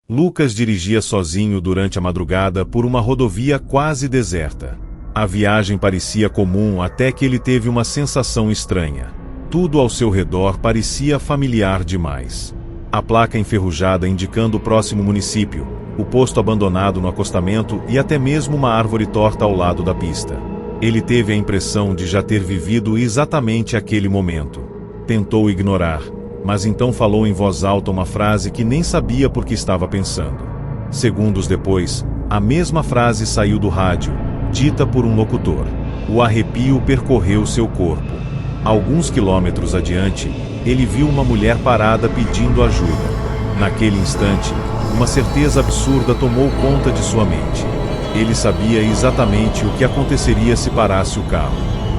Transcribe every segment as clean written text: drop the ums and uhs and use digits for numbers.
Lucas dirigia sozinho durante a madrugada por uma rodovia quase deserta. A viagem parecia comum até que ele teve uma sensação estranha. Tudo ao seu redor parecia familiar demais. A placa enferrujada indicando o próximo município, o posto abandonado no acostamento e até mesmo uma árvore torta ao lado da pista. Ele teve a impressão de já ter vivido exatamente aquele momento. Tentou ignorar, mas então falou em voz alta uma frase que nem sabia por que estava pensando. Segundos depois, a mesma frase saiu do rádio, dita por um locutor. O arrepio percorreu seu corpo. Alguns quilômetros adiante, ele viu uma mulher parada pedindo ajuda. Naquele instante, uma certeza absurda tomou conta de sua mente. Ele sabia exatamente o que aconteceria se parasse o carro.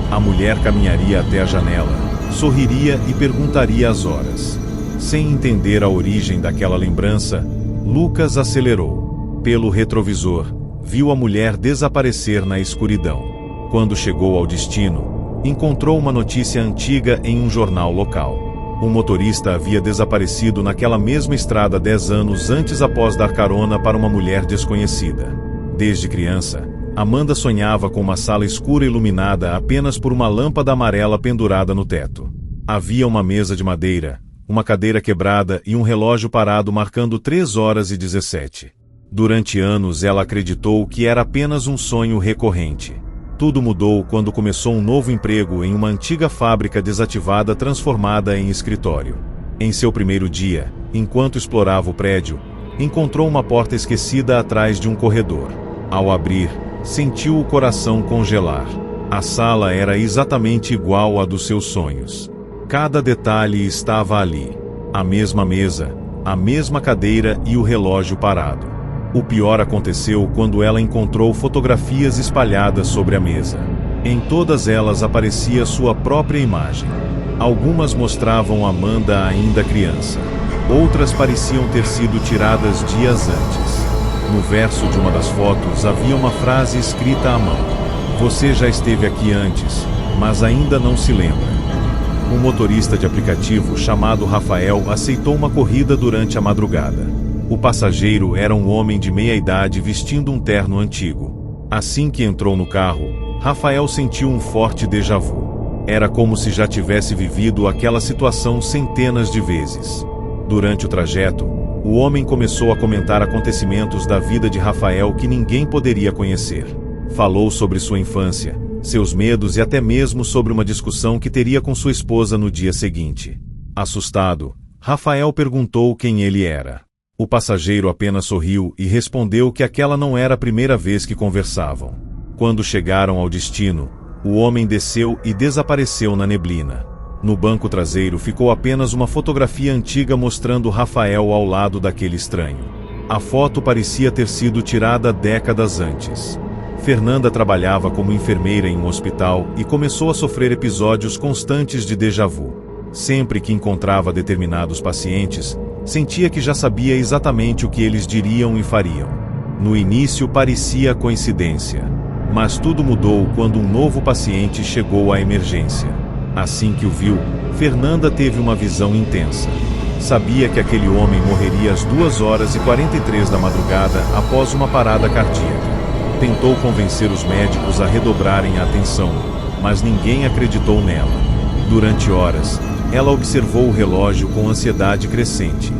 A mulher caminharia até a janela, sorriria e perguntaria as horas. Sem entender a origem daquela lembrança, Lucas acelerou. Pelo retrovisor, viu a mulher desaparecer na escuridão. Quando chegou ao destino, encontrou uma notícia antiga em um jornal local. Um motorista havia desaparecido naquela mesma estrada 10 anos antes após dar carona para uma mulher desconhecida. Desde criança, Amanda sonhava com uma sala escura iluminada apenas por uma lâmpada amarela pendurada no teto. Havia uma mesa de madeira, uma cadeira quebrada e um relógio parado marcando 3h17. Durante anos ela acreditou que era apenas um sonho recorrente. Tudo mudou quando começou um novo emprego em uma antiga fábrica desativada transformada em escritório. Em seu primeiro dia, enquanto explorava o prédio, encontrou uma porta esquecida atrás de um corredor. Ao abrir, sentiu o coração congelar. A sala era exatamente igual à dos seus sonhos. Cada detalhe estava ali. A mesma mesa, a mesma cadeira e o relógio parado. O pior aconteceu quando ela encontrou fotografias espalhadas sobre a mesa. Em todas elas aparecia sua própria imagem. Algumas mostravam Amanda ainda criança. Outras pareciam ter sido tiradas dias antes. No verso de uma das fotos havia uma frase escrita à mão. Você já esteve aqui antes, mas ainda não se lembra. Um motorista de aplicativo chamado Rafael aceitou uma corrida durante a madrugada. O passageiro era um homem de meia-idade vestindo um terno antigo. Assim que entrou no carro, Rafael sentiu um forte déjà vu. Era como se já tivesse vivido aquela situação centenas de vezes. Durante o trajeto, o homem começou a comentar acontecimentos da vida de Rafael que ninguém poderia conhecer. Falou sobre sua infância, seus medos e até mesmo sobre uma discussão que teria com sua esposa no dia seguinte. Assustado, Rafael perguntou quem ele era. O passageiro apenas sorriu e respondeu que aquela não era a primeira vez que conversavam. Quando chegaram ao destino, o homem desceu e desapareceu na neblina. No banco traseiro ficou apenas uma fotografia antiga mostrando Rafael ao lado daquele estranho. A foto parecia ter sido tirada décadas antes. Fernanda trabalhava como enfermeira em um hospital e começou a sofrer episódios constantes de déjà vu. Sempre que encontrava determinados pacientes, sentia que já sabia exatamente o que eles diriam e fariam. No início parecia coincidência, mas tudo mudou quando um novo paciente chegou à emergência. Assim que o viu, Fernanda teve uma visão intensa. Sabia que aquele homem morreria às 2h43 da madrugada após uma parada cardíaca. Tentou convencer os médicos a redobrarem a atenção, mas ninguém acreditou nela. Durante horas, ela observou o relógio com ansiedade crescente.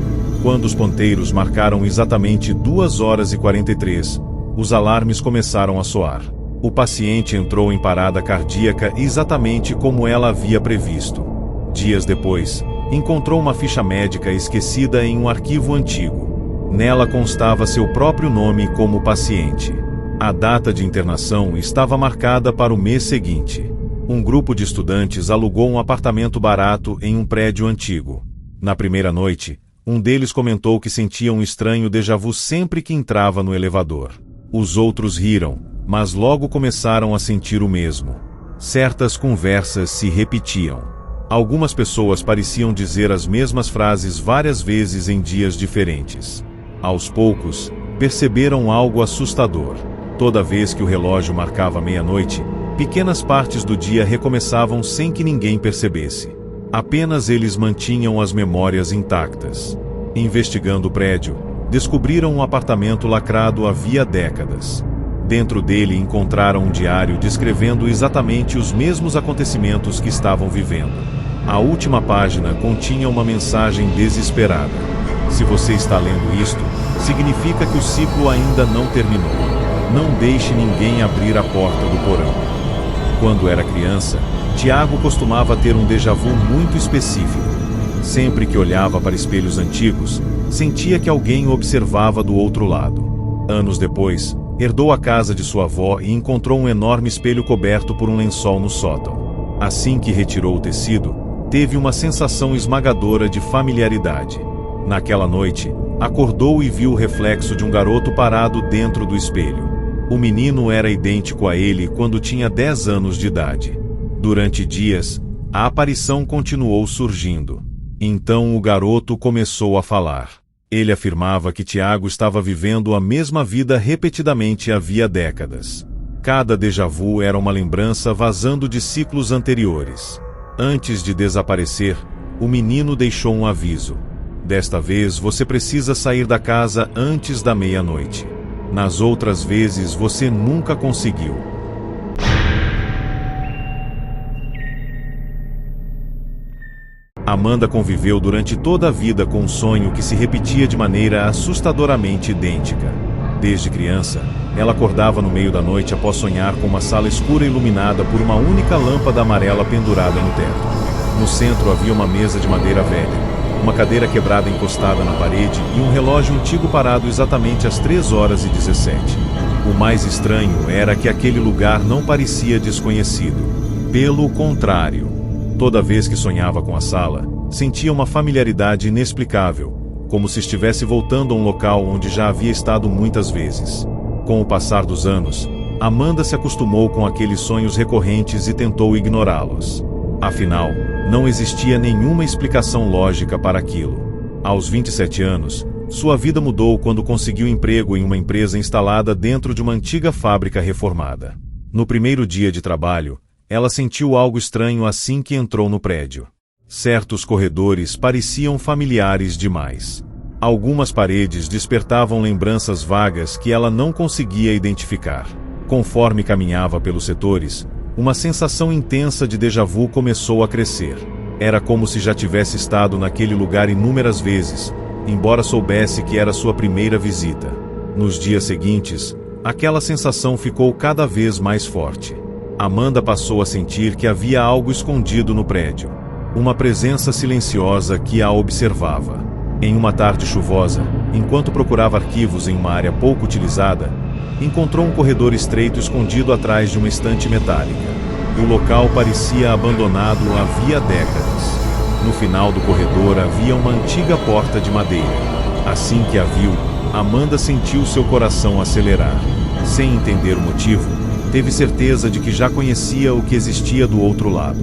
Quando os ponteiros marcaram exatamente 2h43, os alarmes começaram a soar. O paciente entrou em parada cardíaca exatamente como ela havia previsto. Dias depois, encontrou uma ficha médica esquecida em um arquivo antigo. Nela constava seu próprio nome como paciente. A data de internação estava marcada para o mês seguinte. Um grupo de estudantes alugou um apartamento barato em um prédio antigo. Na primeira noite, um deles comentou que sentia um estranho déjà vu sempre que entrava no elevador. Os outros riram, mas logo começaram a sentir o mesmo. Certas conversas se repetiam. Algumas pessoas pareciam dizer as mesmas frases várias vezes em dias diferentes. Aos poucos, perceberam algo assustador. Toda vez que o relógio marcava meia-noite, pequenas partes do dia recomeçavam sem que ninguém percebesse. Apenas eles mantinham as memórias intactas. Investigando o prédio, descobriram um apartamento lacrado havia décadas. Dentro dele encontraram um diário descrevendo exatamente os mesmos acontecimentos que estavam vivendo. A última página continha uma mensagem desesperada. Se você está lendo isto, significa que o ciclo ainda não terminou. Não deixe ninguém abrir a porta do porão. Quando era criança, Tiago costumava ter um déjà vu muito específico. Sempre que olhava para espelhos antigos, sentia que alguém o observava do outro lado. Anos depois, herdou a casa de sua avó e encontrou um enorme espelho coberto por um lençol no sótão. Assim que retirou o tecido, teve uma sensação esmagadora de familiaridade. Naquela noite, acordou e viu o reflexo de um garoto parado dentro do espelho. O menino era idêntico a ele quando tinha 10 anos de idade. Durante dias, a aparição continuou surgindo. Então o garoto começou a falar. Ele afirmava que Tiago estava vivendo a mesma vida repetidamente havia décadas. Cada déjà vu era uma lembrança vazando de ciclos anteriores. Antes de desaparecer, o menino deixou um aviso. Desta vez você precisa sair da casa antes da meia-noite. Nas outras vezes você nunca conseguiu. Amanda conviveu durante toda a vida com um sonho que se repetia de maneira assustadoramente idêntica. Desde criança, ela acordava no meio da noite após sonhar com uma sala escura iluminada por uma única lâmpada amarela pendurada no teto. No centro havia uma mesa de madeira velha, uma cadeira quebrada encostada na parede e um relógio antigo parado exatamente às 3h17. O mais estranho era que aquele lugar não parecia desconhecido. Pelo contrário, toda vez que sonhava com a sala, sentia uma familiaridade inexplicável, como se estivesse voltando a um local onde já havia estado muitas vezes. Com o passar dos anos, Amanda se acostumou com aqueles sonhos recorrentes e tentou ignorá-los. Afinal, não existia nenhuma explicação lógica para aquilo. Aos 27 anos, sua vida mudou quando conseguiu emprego em uma empresa instalada dentro de uma antiga fábrica reformada. No primeiro dia de trabalho, ela sentiu algo estranho assim que entrou no prédio. Certos corredores pareciam familiares demais. Algumas paredes despertavam lembranças vagas que ela não conseguia identificar. Conforme caminhava pelos setores, uma sensação intensa de déjà vu começou a crescer. Era como se já tivesse estado naquele lugar inúmeras vezes, embora soubesse que era sua primeira visita. Nos dias seguintes, aquela sensação ficou cada vez mais forte. Amanda passou a sentir que havia algo escondido no prédio. Uma presença silenciosa que a observava. Em uma tarde chuvosa, enquanto procurava arquivos em uma área pouco utilizada, encontrou um corredor estreito escondido atrás de uma estante metálica. O local parecia abandonado havia décadas. No final do corredor havia uma antiga porta de madeira. Assim que a viu, Amanda sentiu seu coração acelerar. Sem entender o motivo, teve certeza de que já conhecia o que existia do outro lado.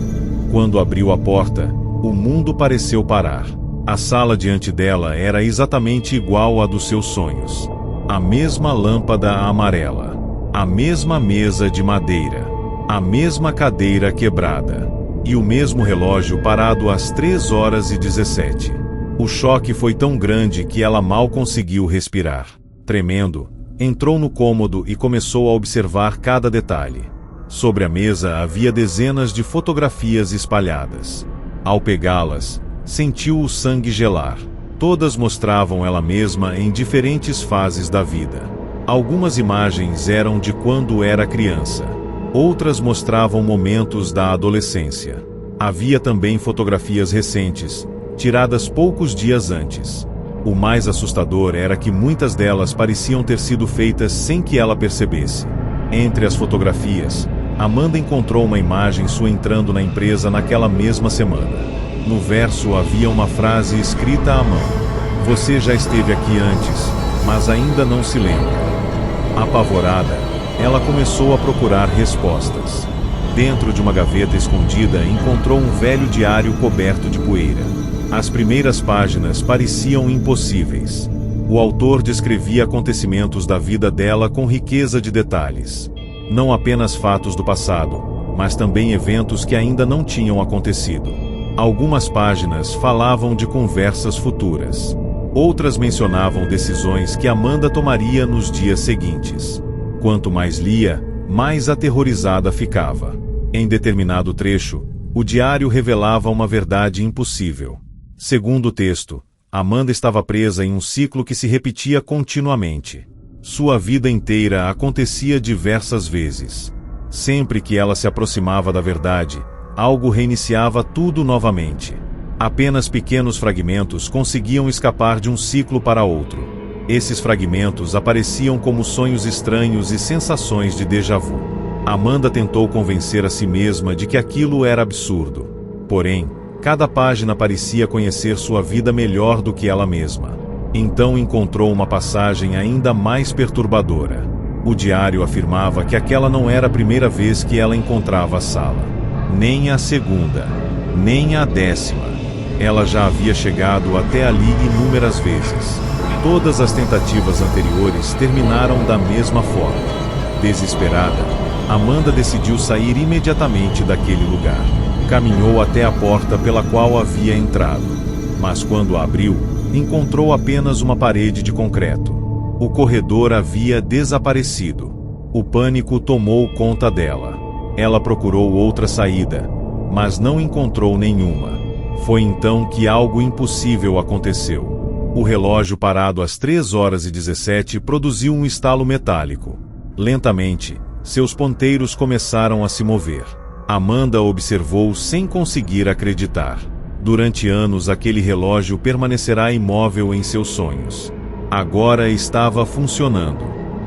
Quando abriu a porta, o mundo pareceu parar. A sala diante dela era exatamente igual à dos seus sonhos. A mesma lâmpada amarela, a mesma mesa de madeira, a mesma cadeira quebrada e o mesmo relógio parado às 3h17. O choque foi tão grande que ela mal conseguiu respirar. Tremendo, entrou no cômodo e começou a observar cada detalhe. Sobre a mesa havia dezenas de fotografias espalhadas. Ao pegá-las, sentiu o sangue gelar. Todas mostravam ela mesma em diferentes fases da vida. Algumas imagens eram de quando era criança. Outras mostravam momentos da adolescência. Havia também fotografias recentes, tiradas poucos dias antes. O mais assustador era que muitas delas pareciam ter sido feitas sem que ela percebesse. Entre as fotografias, Amanda encontrou uma imagem sua entrando na empresa naquela mesma semana. No verso havia uma frase escrita à mão. Você já esteve aqui antes, mas ainda não se lembra. Apavorada, ela começou a procurar respostas. Dentro de uma gaveta escondida, encontrou um velho diário coberto de poeira. As primeiras páginas pareciam impossíveis. O autor descrevia acontecimentos da vida dela com riqueza de detalhes. Não apenas fatos do passado, mas também eventos que ainda não tinham acontecido. Algumas páginas falavam de conversas futuras. Outras mencionavam decisões que Amanda tomaria nos dias seguintes. Quanto mais lia, mais aterrorizada ficava. Em determinado trecho, o diário revelava uma verdade impossível. Segundo o texto, Amanda estava presa em um ciclo que se repetia continuamente. Sua vida inteira acontecia diversas vezes. Sempre que ela se aproximava da verdade, algo reiniciava tudo novamente. Apenas pequenos fragmentos conseguiam escapar de um ciclo para outro. Esses fragmentos apareciam como sonhos estranhos e sensações de déjà vu. Amanda tentou convencer a si mesma de que aquilo era absurdo. Porém, cada página parecia conhecer sua vida melhor do que ela mesma. Então encontrou uma passagem ainda mais perturbadora. O diário afirmava que aquela não era a primeira vez que ela encontrava a Sala. Nem a segunda, nem a 10ª. Ela já havia chegado até ali inúmeras vezes. Todas as tentativas anteriores terminaram da mesma forma. Desesperada, Amanda decidiu sair imediatamente daquele lugar. Caminhou até a porta pela qual havia entrado. Mas quando a abriu, encontrou apenas uma parede de concreto. O corredor havia desaparecido. O pânico tomou conta dela. Ela procurou outra saída, mas não encontrou nenhuma. Foi então que algo impossível aconteceu. O relógio parado às 3h17 produziu um estalo metálico. Lentamente, seus ponteiros começaram a se mover. Amanda observou sem conseguir acreditar. Durante anos aquele relógio permanecerá imóvel em seus sonhos. Agora estava funcionando.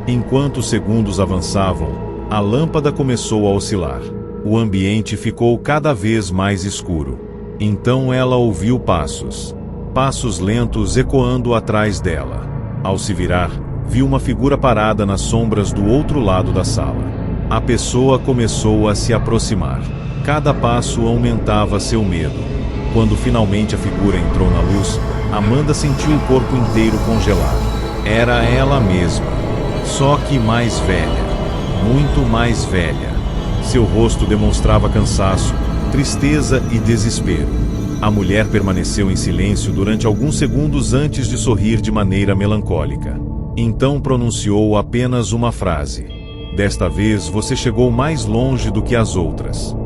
Enquanto os segundos avançavam, a lâmpada começou a oscilar. O ambiente ficou cada vez mais escuro. Então ela ouviu passos. Passos lentos ecoando atrás dela. Ao se virar, viu uma figura parada nas sombras do outro lado da sala. A pessoa começou a se aproximar. Cada passo aumentava seu medo. Quando finalmente a figura entrou na luz, Amanda sentiu o corpo inteiro congelar. Era ela mesma, só que mais velha, muito mais velha. Seu rosto demonstrava cansaço, tristeza e desespero. A mulher permaneceu em silêncio durante alguns segundos antes de sorrir de maneira melancólica. Então pronunciou apenas uma frase. Desta vez você chegou mais longe do que as outras.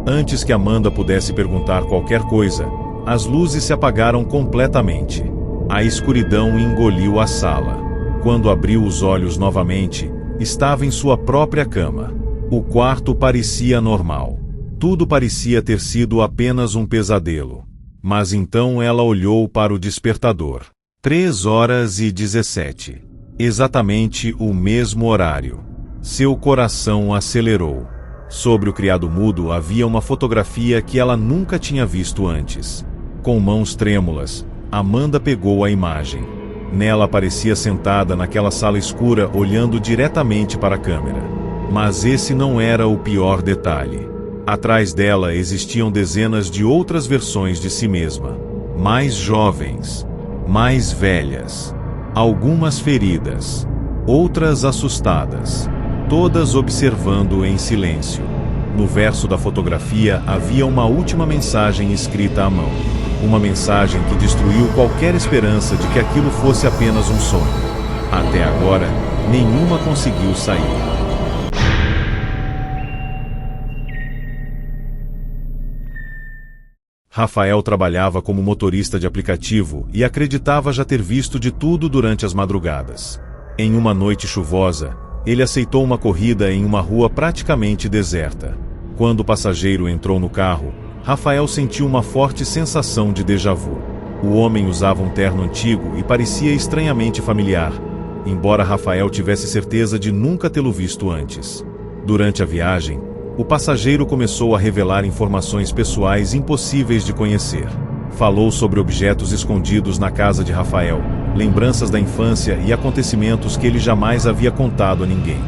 Antes que Amanda pudesse perguntar qualquer coisa, as luzes se apagaram completamente. A escuridão engoliu a sala. Quando abriu os olhos novamente, estava em sua própria cama. O quarto parecia normal. Tudo parecia ter sido apenas um pesadelo. Mas então ela olhou para o despertador. 3h17. Exatamente o mesmo horário. Seu coração acelerou. Sobre o criado mudo havia uma fotografia que ela nunca tinha visto antes. Com mãos trêmulas, Amanda pegou a imagem. Nela aparecia sentada naquela sala escura olhando diretamente para a câmera. Mas esse não era o pior detalhe. Atrás dela existiam dezenas de outras versões de si mesma. Mais jovens, mais velhas, algumas feridas, outras assustadas. Todas observando em silêncio. No verso da fotografia havia uma última mensagem escrita à mão. Uma mensagem que destruiu qualquer esperança de que aquilo fosse apenas um sonho. Até agora, nenhuma conseguiu sair. Rafael trabalhava como motorista de aplicativo e acreditava já ter visto de tudo durante as madrugadas. Em uma noite chuvosa, ele aceitou uma corrida em uma rua praticamente deserta. Quando o passageiro entrou no carro, Rafael sentiu uma forte sensação de déjà vu. O homem usava um terno antigo e parecia estranhamente familiar, embora Rafael tivesse certeza de nunca tê-lo visto antes. Durante a viagem, o passageiro começou a revelar informações pessoais impossíveis de conhecer. Falou sobre objetos escondidos na casa de Rafael, lembranças da infância e acontecimentos que ele jamais havia contado a ninguém.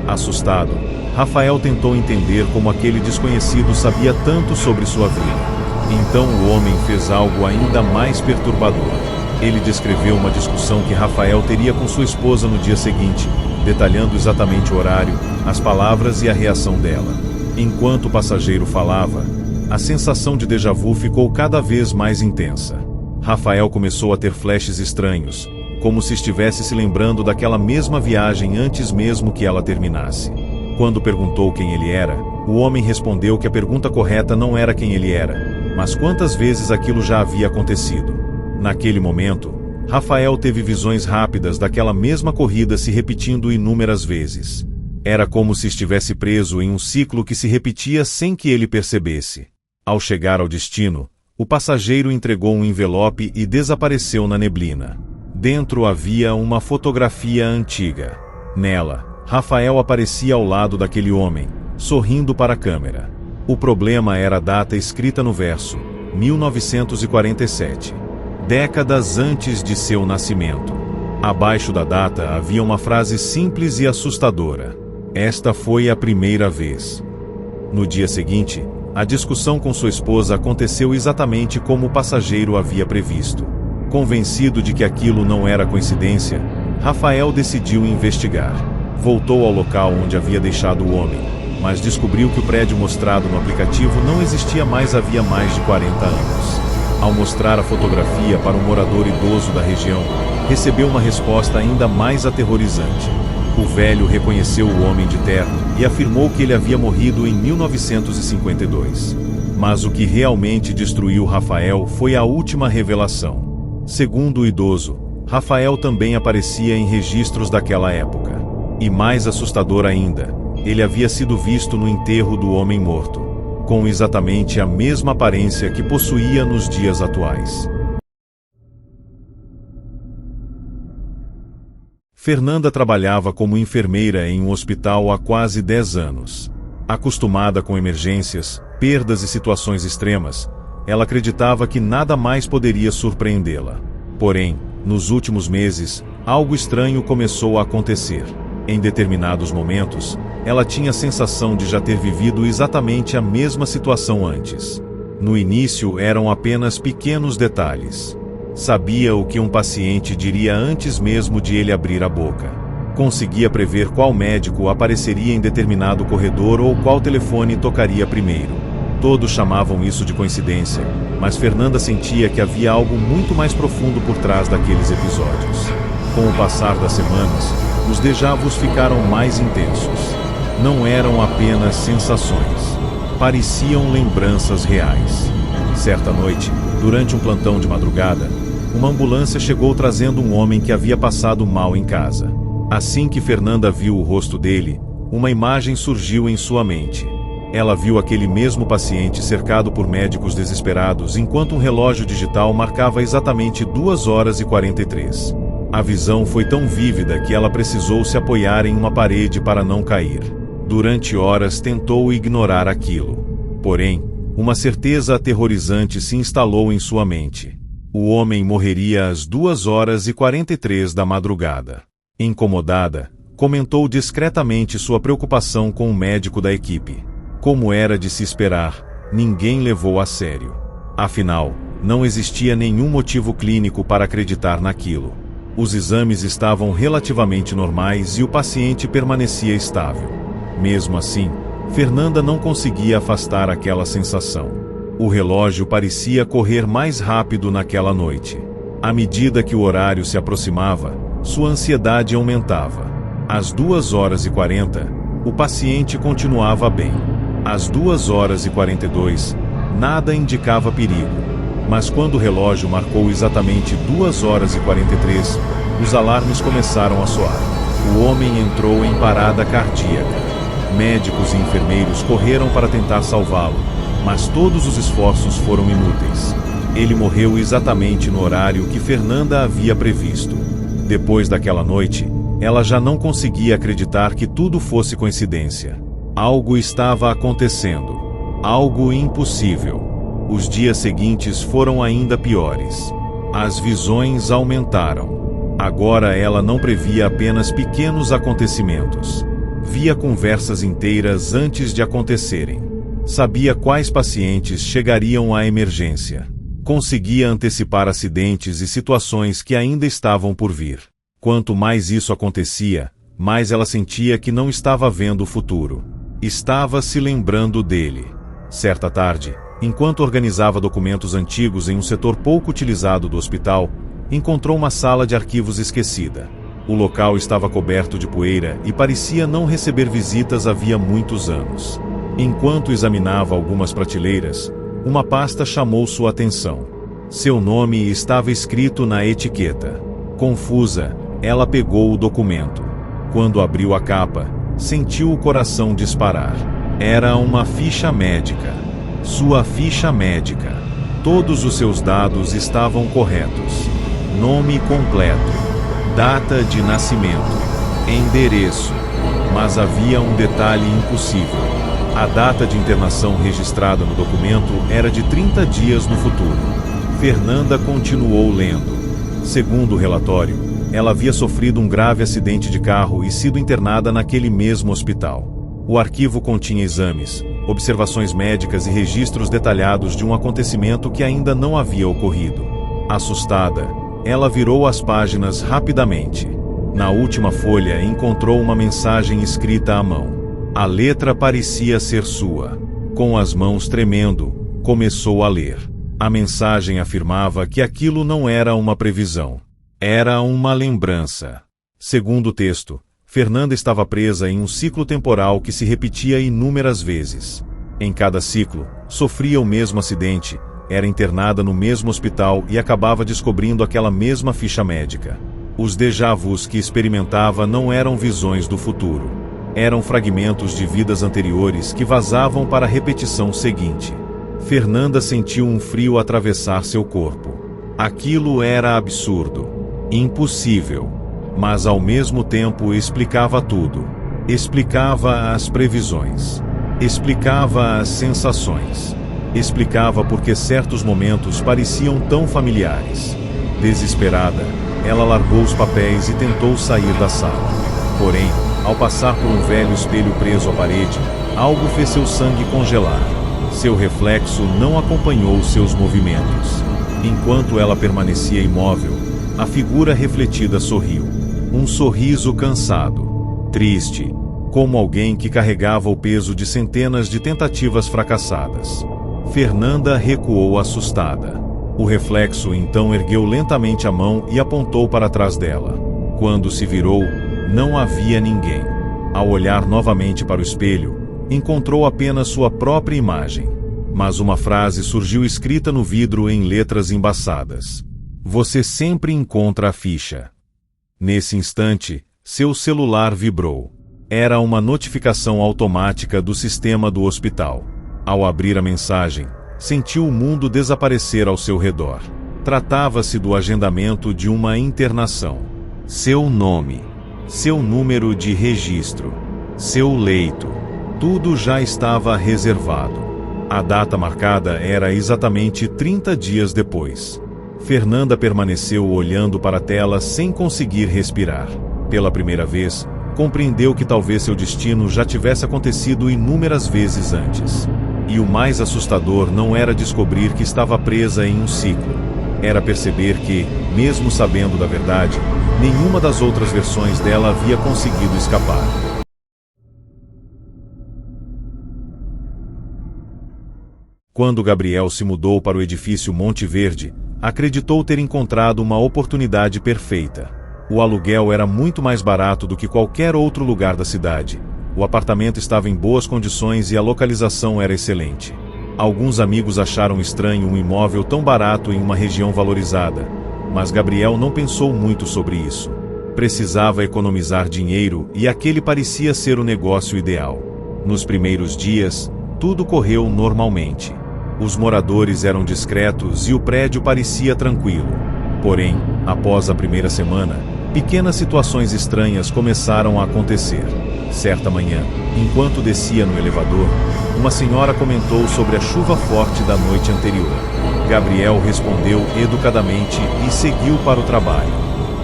Assustado, Rafael tentou entender como aquele desconhecido sabia tanto sobre sua vida. Então o homem fez algo ainda mais perturbador. Ele descreveu uma discussão que Rafael teria com sua esposa no dia seguinte, detalhando exatamente o horário, as palavras e a reação dela. Enquanto o passageiro falava, a sensação de déjà vu ficou cada vez mais intensa. Rafael começou a ter flashes estranhos, como se estivesse se lembrando daquela mesma viagem antes mesmo que ela terminasse. Quando perguntou quem ele era, o homem respondeu que a pergunta correta não era quem ele era, mas quantas vezes aquilo já havia acontecido. Naquele momento, Rafael teve visões rápidas daquela mesma corrida se repetindo inúmeras vezes. Era como se estivesse preso em um ciclo que se repetia sem que ele percebesse. Ao chegar ao destino, o passageiro entregou um envelope e desapareceu na neblina. Dentro havia uma fotografia antiga. Nela, Rafael aparecia ao lado daquele homem, sorrindo para a câmera. O problema era a data escrita no verso, 1947. Décadas antes de seu nascimento. Abaixo da data havia uma frase simples e assustadora. Esta foi a primeira vez. No dia seguinte, a discussão com sua esposa aconteceu exatamente como o passageiro havia previsto. Convencido de que aquilo não era coincidência, Rafael decidiu investigar. Voltou ao local onde havia deixado o homem, mas descobriu que o prédio mostrado no aplicativo não existia mais havia mais de 40 anos. Ao mostrar a fotografia para um morador idoso da região, recebeu uma resposta ainda mais aterrorizante. O velho reconheceu o homem de terno e afirmou que ele havia morrido em 1952. Mas o que realmente destruiu Rafael foi a última revelação. Segundo o idoso, Rafael também aparecia em registros daquela época. E mais assustador ainda, ele havia sido visto no enterro do homem morto, com exatamente a mesma aparência que possuía nos dias atuais. Fernanda trabalhava como enfermeira em um hospital há quase 10 anos. Acostumada com emergências, perdas e situações extremas, ela acreditava que nada mais poderia surpreendê-la. Porém, nos últimos meses, algo estranho começou a acontecer. Em determinados momentos, ela tinha a sensação de já ter vivido exatamente a mesma situação antes. No início eram apenas pequenos detalhes. Sabia o que um paciente diria antes mesmo de ele abrir a boca. Conseguia prever qual médico apareceria em determinado corredor ou qual telefone tocaria primeiro. Todos chamavam isso de coincidência, mas Fernanda sentia que havia algo muito mais profundo por trás daqueles episódios. Com o passar das semanas, os déjà-vus ficaram mais intensos. Não eram apenas sensações. Pareciam lembranças reais. Certa noite, durante um plantão de madrugada, uma ambulância chegou trazendo um homem que havia passado mal em casa. Assim que Fernanda viu o rosto dele, uma imagem surgiu em sua mente. Ela viu aquele mesmo paciente cercado por médicos desesperados enquanto um relógio digital marcava exatamente 2h43. A visão foi tão vívida que ela precisou se apoiar em uma parede para não cair. Durante horas tentou ignorar aquilo. Porém, uma certeza aterrorizante se instalou em sua mente. O homem morreria às 2h43 da madrugada. Incomodada, comentou discretamente sua preocupação com o médico da equipe. Como era de se esperar, ninguém levou a sério. Afinal, não existia nenhum motivo clínico para acreditar naquilo. Os exames estavam relativamente normais e o paciente permanecia estável. Mesmo assim, Fernanda não conseguia afastar aquela sensação. O relógio parecia correr mais rápido naquela noite. À medida que o horário se aproximava, sua ansiedade aumentava. Às 2h40, o paciente continuava bem. Às 2h42, nada indicava perigo. Mas quando o relógio marcou exatamente 2h43, os alarmes começaram a soar. O homem entrou em parada cardíaca. Médicos e enfermeiros correram para tentar salvá-lo, mas todos os esforços foram inúteis. Ele morreu exatamente no horário que Fernanda havia previsto. Depois daquela noite, ela já não conseguia acreditar que tudo fosse coincidência. Algo estava acontecendo. Algo impossível. Os dias seguintes foram ainda piores. As visões aumentaram. Agora ela não previa apenas pequenos acontecimentos. Via conversas inteiras antes de acontecerem. Sabia quais pacientes chegariam à emergência. Conseguia antecipar acidentes e situações que ainda estavam por vir. Quanto mais isso acontecia, mais ela sentia que não estava vendo o futuro. Estava se lembrando dele. Certa tarde, enquanto organizava documentos antigos em um setor pouco utilizado do hospital, encontrou uma sala de arquivos esquecida. O local estava coberto de poeira e parecia não receber visitas havia muitos anos. Enquanto examinava algumas prateleiras, uma pasta chamou sua atenção. Seu nome estava escrito na etiqueta. Confusa, ela pegou o documento. Quando abriu a capa, sentiu o coração disparar. Era uma ficha médica. Sua ficha médica. Todos os seus dados estavam corretos. Nome completo. Data de nascimento. Endereço. Mas havia um detalhe impossível. A data de internação registrada no documento era de 30 dias no futuro. Fernanda continuou lendo. Segundo o relatório, ela havia sofrido um grave acidente de carro e sido internada naquele mesmo hospital. O arquivo continha exames, observações médicas e registros detalhados de um acontecimento que ainda não havia ocorrido. Assustada, ela virou as páginas rapidamente. Na última folha encontrou uma mensagem escrita à mão. A letra parecia ser sua. Com as mãos tremendo, começou a ler. A mensagem afirmava que aquilo não era uma previsão. Era uma lembrança. Segundo o texto, Fernanda estava presa em um ciclo temporal que se repetia inúmeras vezes. Em cada ciclo, sofria o mesmo acidente, era internada no mesmo hospital e acabava descobrindo aquela mesma ficha médica. Os déjà-vus que experimentava não eram visões do futuro. Eram fragmentos de vidas anteriores que vazavam para a repetição seguinte. Fernanda sentiu um frio atravessar seu corpo. Aquilo era absurdo, impossível, mas ao mesmo tempo explicava tudo. Explicava as previsões. Explicava as sensações. Explicava porque certos momentos pareciam tão familiares. Desesperada, ela largou os papéis e tentou sair da sala. Porém, ao passar por um velho espelho preso à parede, algo fez seu sangue congelar. Seu reflexo não acompanhou seus movimentos. Enquanto ela permanecia imóvel, a figura refletida sorriu. Um sorriso cansado, triste, como alguém que carregava o peso de centenas de tentativas fracassadas. Fernanda recuou assustada. O reflexo então ergueu lentamente a mão e apontou para trás dela. Quando se virou, não havia ninguém. Ao olhar novamente para o espelho, encontrou apenas sua própria imagem. Mas uma frase surgiu escrita no vidro em letras embaçadas. Você sempre encontra a ficha. Nesse instante, seu celular vibrou. Era uma notificação automática do sistema do hospital. Ao abrir a mensagem, sentiu o mundo desaparecer ao seu redor. Tratava-se do agendamento de uma internação. Seu nome. Seu número de registro, seu leito, tudo já estava reservado. A data marcada era exatamente 30 dias depois. Fernanda permaneceu olhando para a tela sem conseguir respirar. Pela primeira vez, compreendeu que talvez seu destino já tivesse acontecido inúmeras vezes antes. E o mais assustador não era descobrir que estava presa em um ciclo. Era perceber que, mesmo sabendo da verdade, nenhuma das outras versões dela havia conseguido escapar. Quando Gabriel se mudou para o edifício Monte Verde, acreditou ter encontrado uma oportunidade perfeita. O aluguel era muito mais barato do que qualquer outro lugar da cidade. O apartamento estava em boas condições e a localização era excelente. Alguns amigos acharam estranho um imóvel tão barato em uma região valorizada, mas Gabriel não pensou muito sobre isso. Precisava economizar dinheiro e aquele parecia ser o negócio ideal. Nos primeiros dias, tudo correu normalmente. Os moradores eram discretos e o prédio parecia tranquilo. Porém, após a primeira semana, pequenas situações estranhas começaram a acontecer. Certa manhã, enquanto descia no elevador, uma senhora comentou sobre a chuva forte da noite anterior. Gabriel respondeu educadamente e seguiu para o trabalho.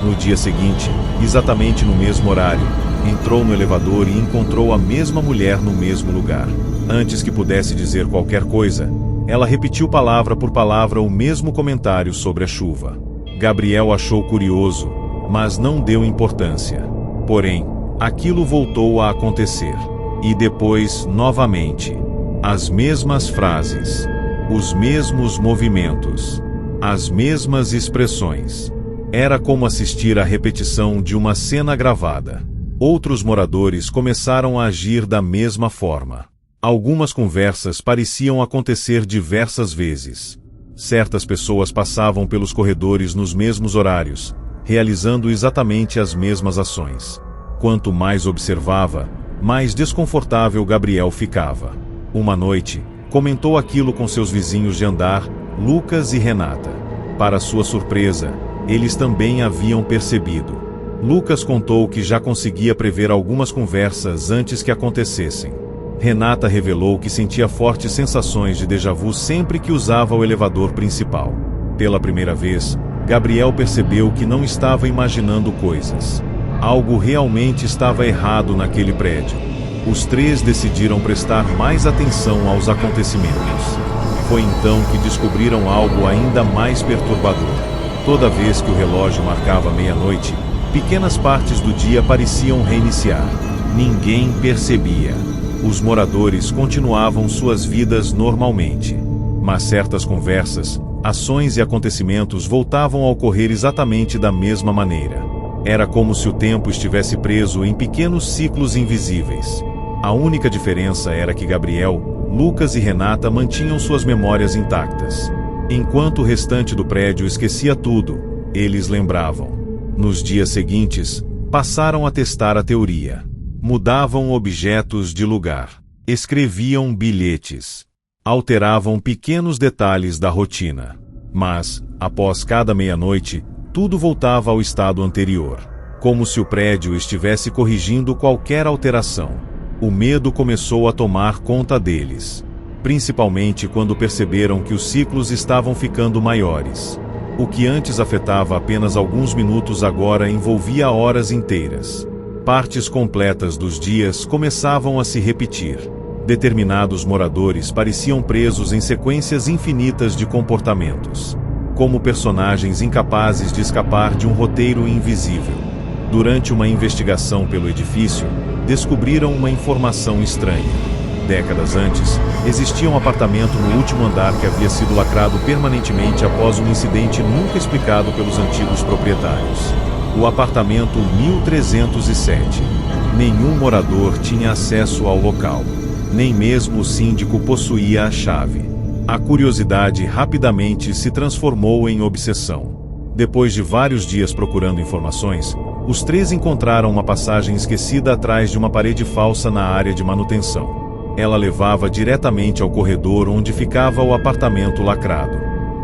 No dia seguinte, exatamente no mesmo horário, entrou no elevador e encontrou a mesma mulher no mesmo lugar. Antes que pudesse dizer qualquer coisa, Ela repetiu palavra por palavra o mesmo comentário sobre a chuva. Gabriel achou curioso, mas não deu importância. Porém, aquilo voltou a acontecer. E depois, novamente. As mesmas frases. Os mesmos movimentos. As mesmas expressões. Era como assistir à repetição de uma cena gravada. Outros moradores começaram a agir da mesma forma. Algumas conversas pareciam acontecer diversas vezes. Certas pessoas passavam pelos corredores nos mesmos horários, realizando exatamente as mesmas ações. Quanto mais observava, mais desconfortável Gabriel ficava. Uma noite, comentou aquilo com seus vizinhos de andar, Lucas e Renata. Para sua surpresa, eles também haviam percebido. Lucas contou que já conseguia prever algumas conversas antes que acontecessem. Renata revelou que sentia fortes sensações de déjà-vu sempre que usava o elevador principal. Pela primeira vez, Gabriel percebeu que não estava imaginando coisas. Algo realmente estava errado naquele prédio. Os três decidiram prestar mais atenção aos acontecimentos. Foi então que descobriram algo ainda mais perturbador. Toda vez que o relógio marcava meia-noite, pequenas partes do dia pareciam reiniciar. Ninguém percebia. Os moradores continuavam suas vidas normalmente. Mas certas conversas, ações e acontecimentos voltavam a ocorrer exatamente da mesma maneira. Era como se o tempo estivesse preso em pequenos ciclos invisíveis. A única diferença era que Gabriel, Lucas e Renata mantinham suas memórias intactas. Enquanto o restante do prédio esquecia tudo, eles lembravam. Nos dias seguintes, passaram a testar a teoria. Mudavam objetos de lugar. Escreviam bilhetes. Alteravam pequenos detalhes da rotina. Mas, após cada meia-noite, tudo voltava ao estado anterior. Como se o prédio estivesse corrigindo qualquer alteração. O medo começou a tomar conta deles. Principalmente quando perceberam que os ciclos estavam ficando maiores. O que antes afetava apenas alguns minutos agora envolvia horas inteiras. Partes completas dos dias começavam a se repetir. Determinados moradores pareciam presos em sequências infinitas de comportamentos, como personagens incapazes de escapar de um roteiro invisível. Durante uma investigação pelo edifício, descobriram uma informação estranha. Décadas antes, existia um apartamento no último andar que havia sido lacrado permanentemente após um incidente nunca explicado pelos antigos proprietários. O apartamento 1307. Nenhum morador tinha acesso ao local. Nem mesmo o síndico possuía a chave. A curiosidade rapidamente se transformou em obsessão. Depois de vários dias procurando informações, os três encontraram uma passagem esquecida atrás de uma parede falsa na área de manutenção. Ela levava diretamente ao corredor onde ficava o apartamento lacrado.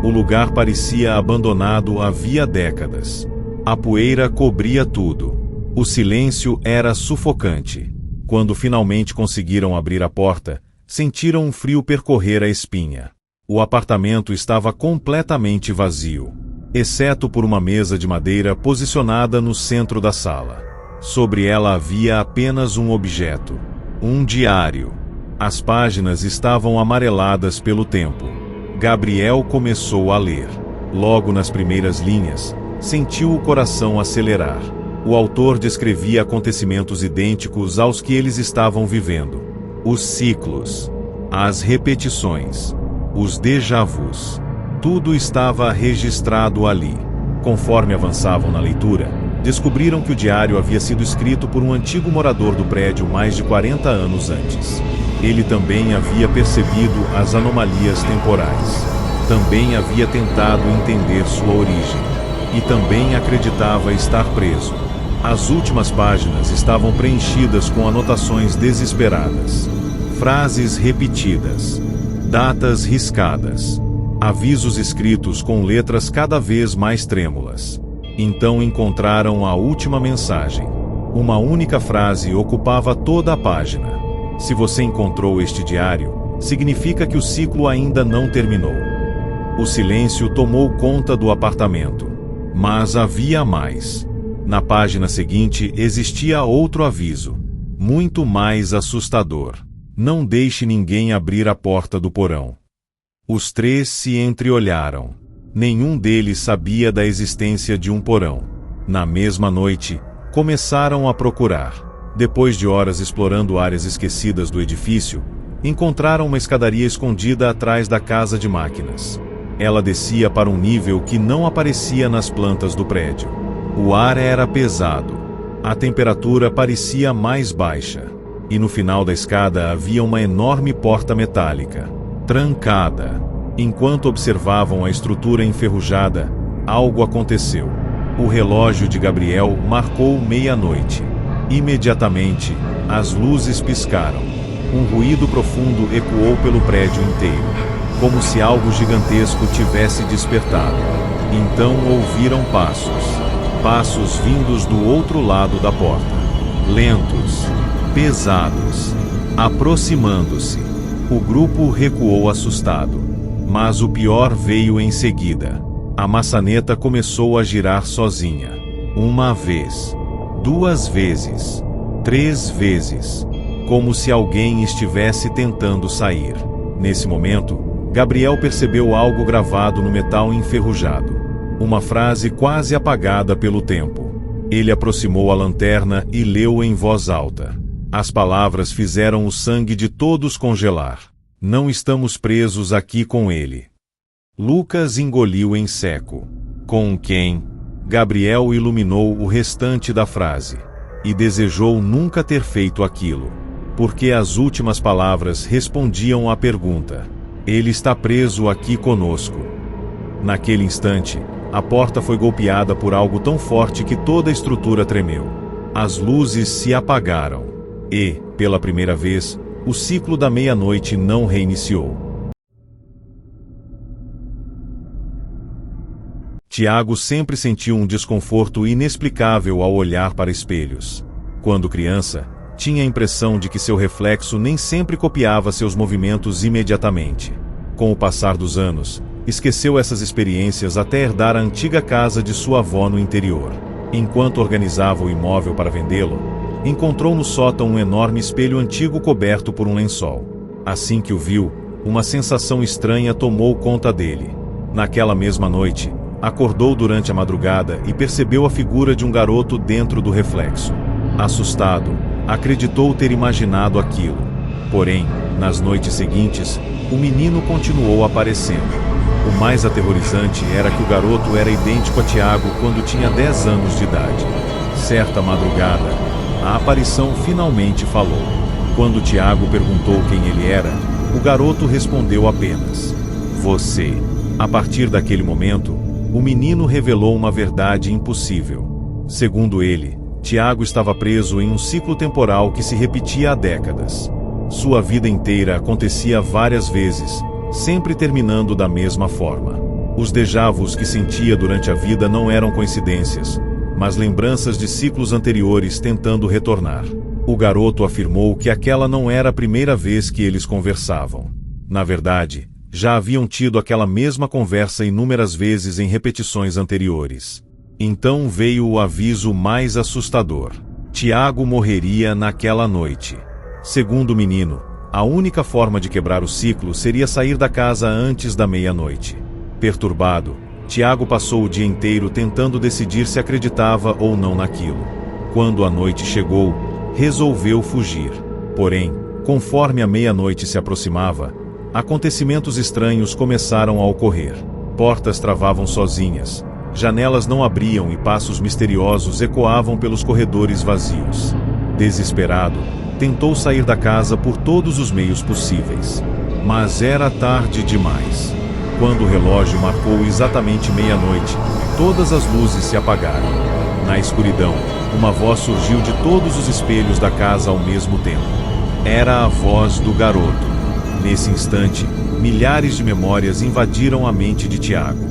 O lugar parecia abandonado havia décadas. A poeira cobria tudo. O silêncio era sufocante. Quando finalmente conseguiram abrir a porta, sentiram um frio percorrer a espinha. O apartamento estava completamente vazio, exceto por uma mesa de madeira posicionada no centro da sala. Sobre ela havia apenas um objeto: um diário. As páginas estavam amareladas pelo tempo. Gabriel começou a ler. Logo nas primeiras linhas, sentiu o coração acelerar. O autor descrevia acontecimentos idênticos aos que eles estavam vivendo. Os ciclos, as repetições, os déjà-vus. Tudo estava registrado ali. Conforme avançavam na leitura, descobriram que o diário havia sido escrito por um antigo morador do prédio mais de 40 anos antes. Ele também havia percebido as anomalias temporais. Também havia tentado entender sua origem. E também acreditava estar preso. As últimas páginas estavam preenchidas com anotações desesperadas. Frases repetidas. Datas riscadas. Avisos escritos com letras cada vez mais trêmulas. Então encontraram a última mensagem. Uma única frase ocupava toda a página. Se você encontrou este diário, significa que o ciclo ainda não terminou. O silêncio tomou conta do apartamento. Mas havia mais. Na página seguinte existia outro aviso, muito mais assustador. Não deixe ninguém abrir a porta do porão. Os três se entreolharam. Nenhum deles sabia da existência de um porão. Na mesma noite, começaram a procurar. Depois de horas explorando áreas esquecidas do edifício, encontraram uma escadaria escondida atrás da casa de máquinas. Ela descia para um nível que não aparecia nas plantas do prédio. O ar era pesado. A temperatura parecia mais baixa. E no final da escada havia uma enorme porta metálica, trancada. Enquanto observavam a estrutura enferrujada, algo aconteceu. O relógio de Gabriel marcou meia-noite. Imediatamente, as luzes piscaram. Um ruído profundo ecoou pelo prédio inteiro, como se algo gigantesco tivesse despertado. Então ouviram passos vindos do outro lado da porta. Lentos, pesados, aproximando-se. O grupo recuou assustado. Mas o pior veio em seguida. A maçaneta começou a girar sozinha. Uma vez, 2 vezes, 3 vezes. Como se alguém estivesse tentando sair. Nesse momento, Gabriel percebeu algo gravado no metal enferrujado. Uma frase quase apagada pelo tempo. Ele aproximou a lanterna e leu em voz alta. As palavras fizeram o sangue de todos congelar. Não estamos presos aqui com ele. Lucas engoliu em seco. Com quem? Gabriel iluminou o restante da frase. E desejou nunca ter feito aquilo. Porque as últimas palavras respondiam à pergunta. Ele está preso aqui conosco. Naquele instante, a porta foi golpeada por algo tão forte que toda a estrutura tremeu. As luzes se apagaram. E, pela primeira vez, o ciclo da meia-noite não reiniciou. Tiago sempre sentiu um desconforto inexplicável ao olhar para espelhos. Quando criança, tinha a impressão de que seu reflexo nem sempre copiava seus movimentos imediatamente. Com o passar dos anos, esqueceu essas experiências até herdar a antiga casa de sua avó no interior. Enquanto organizava o imóvel para vendê-lo, encontrou no sótão um enorme espelho antigo coberto por um lençol. Assim que o viu, uma sensação estranha tomou conta dele. Naquela mesma noite, acordou durante a madrugada e percebeu a figura de um garoto dentro do reflexo. Assustado, acreditou ter imaginado aquilo. Porém, nas noites seguintes, o menino continuou aparecendo. O mais aterrorizante era que o garoto era idêntico a Tiago quando tinha 10 anos de idade. Certa madrugada, a aparição finalmente falou. Quando Tiago perguntou quem ele era, o garoto respondeu apenas: "Você." A partir daquele momento, o menino revelou uma verdade impossível. Segundo ele, Tiago estava preso em um ciclo temporal que se repetia há décadas. Sua vida inteira acontecia várias vezes, sempre terminando da mesma forma. Os déjà-vus que sentia durante a vida não eram coincidências, mas lembranças de ciclos anteriores tentando retornar. O garoto afirmou que aquela não era a primeira vez que eles conversavam. Na verdade, já haviam tido aquela mesma conversa inúmeras vezes em repetições anteriores. Então veio o aviso mais assustador. Tiago morreria naquela noite. Segundo o menino, a única forma de quebrar o ciclo seria sair da casa antes da meia-noite. Perturbado, Tiago passou o dia inteiro tentando decidir se acreditava ou não naquilo. Quando a noite chegou, resolveu fugir. Porém, conforme a meia-noite se aproximava, acontecimentos estranhos começaram a ocorrer. Portas travavam sozinhas, janelas não abriam e passos misteriosos ecoavam pelos corredores vazios. Desesperado, tentou sair da casa por todos os meios possíveis. Mas era tarde demais. Quando o relógio marcou exatamente meia-noite, todas as luzes se apagaram. Na escuridão, uma voz surgiu de todos os espelhos da casa ao mesmo tempo. Era a voz do garoto. Nesse instante, milhares de memórias invadiram a mente de Tiago.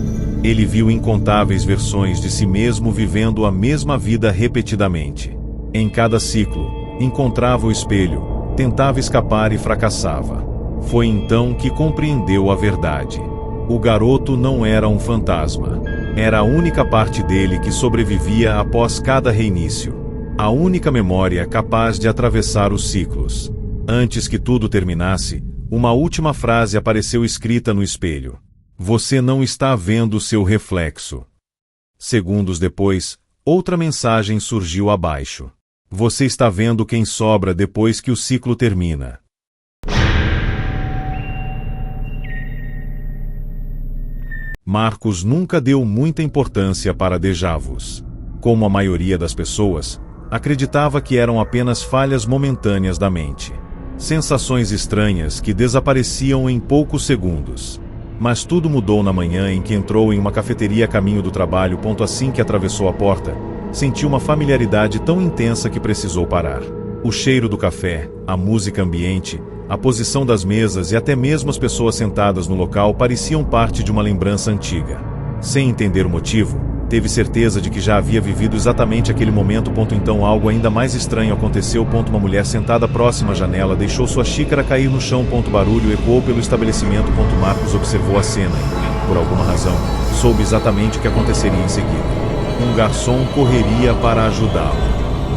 Ele viu incontáveis versões de si mesmo vivendo a mesma vida repetidamente. Em cada ciclo, encontrava o espelho, tentava escapar e fracassava. Foi então que compreendeu a verdade. O garoto não era um fantasma. Era a única parte dele que sobrevivia após cada reinício. A única memória capaz de atravessar os ciclos. Antes que tudo terminasse, Uma última frase apareceu escrita no espelho. Você não está vendo seu reflexo. Segundos depois, outra mensagem surgiu abaixo. Você está vendo quem sobra depois que o ciclo termina. Marcos nunca deu muita importância para déjà-vus. Como a maioria das pessoas, acreditava que eram apenas falhas momentâneas da mente. Sensações estranhas que desapareciam em poucos segundos. Mas tudo mudou na manhã em que entrou em uma cafeteria a caminho do trabalho. Assim que atravessou a porta, sentiu uma familiaridade tão intensa que precisou parar. O cheiro do café, a música ambiente, a posição das mesas e até mesmo as pessoas sentadas no local pareciam parte de uma lembrança antiga. Sem entender o motivo, teve certeza de que já havia vivido exatamente aquele momento. Então algo ainda mais estranho aconteceu. Uma mulher sentada próxima à janela deixou sua xícara cair no chão. Barulho ecoou pelo estabelecimento. Marcos observou a cena e, por alguma razão, soube exatamente o que aconteceria em seguida. Um garçom correria para ajudá-lo.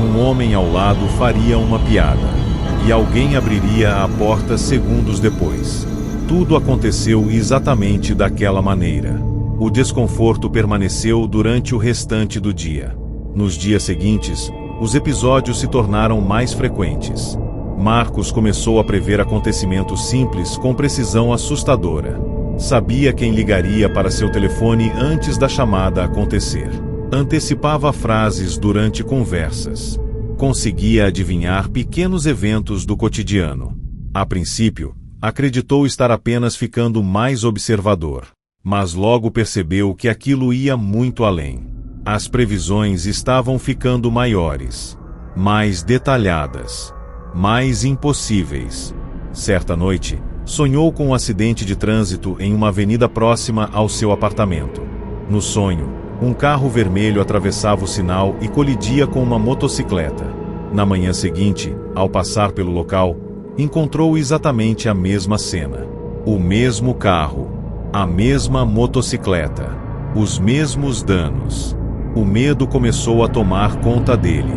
Um homem ao lado faria uma piada. E alguém abriria a porta segundos depois. Tudo aconteceu exatamente daquela maneira. O desconforto permaneceu durante o restante do dia. Nos dias seguintes, os episódios se tornaram mais frequentes. Marcos começou a prever acontecimentos simples com precisão assustadora. Sabia quem ligaria para seu telefone antes da chamada acontecer. Antecipava frases durante conversas. Conseguia adivinhar pequenos eventos do cotidiano. A princípio, acreditou estar apenas ficando mais observador. Mas logo percebeu que aquilo ia muito além. As previsões estavam ficando maiores, mais detalhadas, mais impossíveis. Certa noite, sonhou com um acidente de trânsito em uma avenida próxima ao seu apartamento. No sonho, um carro vermelho atravessava o sinal e colidia com uma motocicleta. Na manhã seguinte, ao passar pelo local, encontrou exatamente a mesma cena. O mesmo carro. A mesma motocicleta, os mesmos danos. O medo começou a tomar conta dele.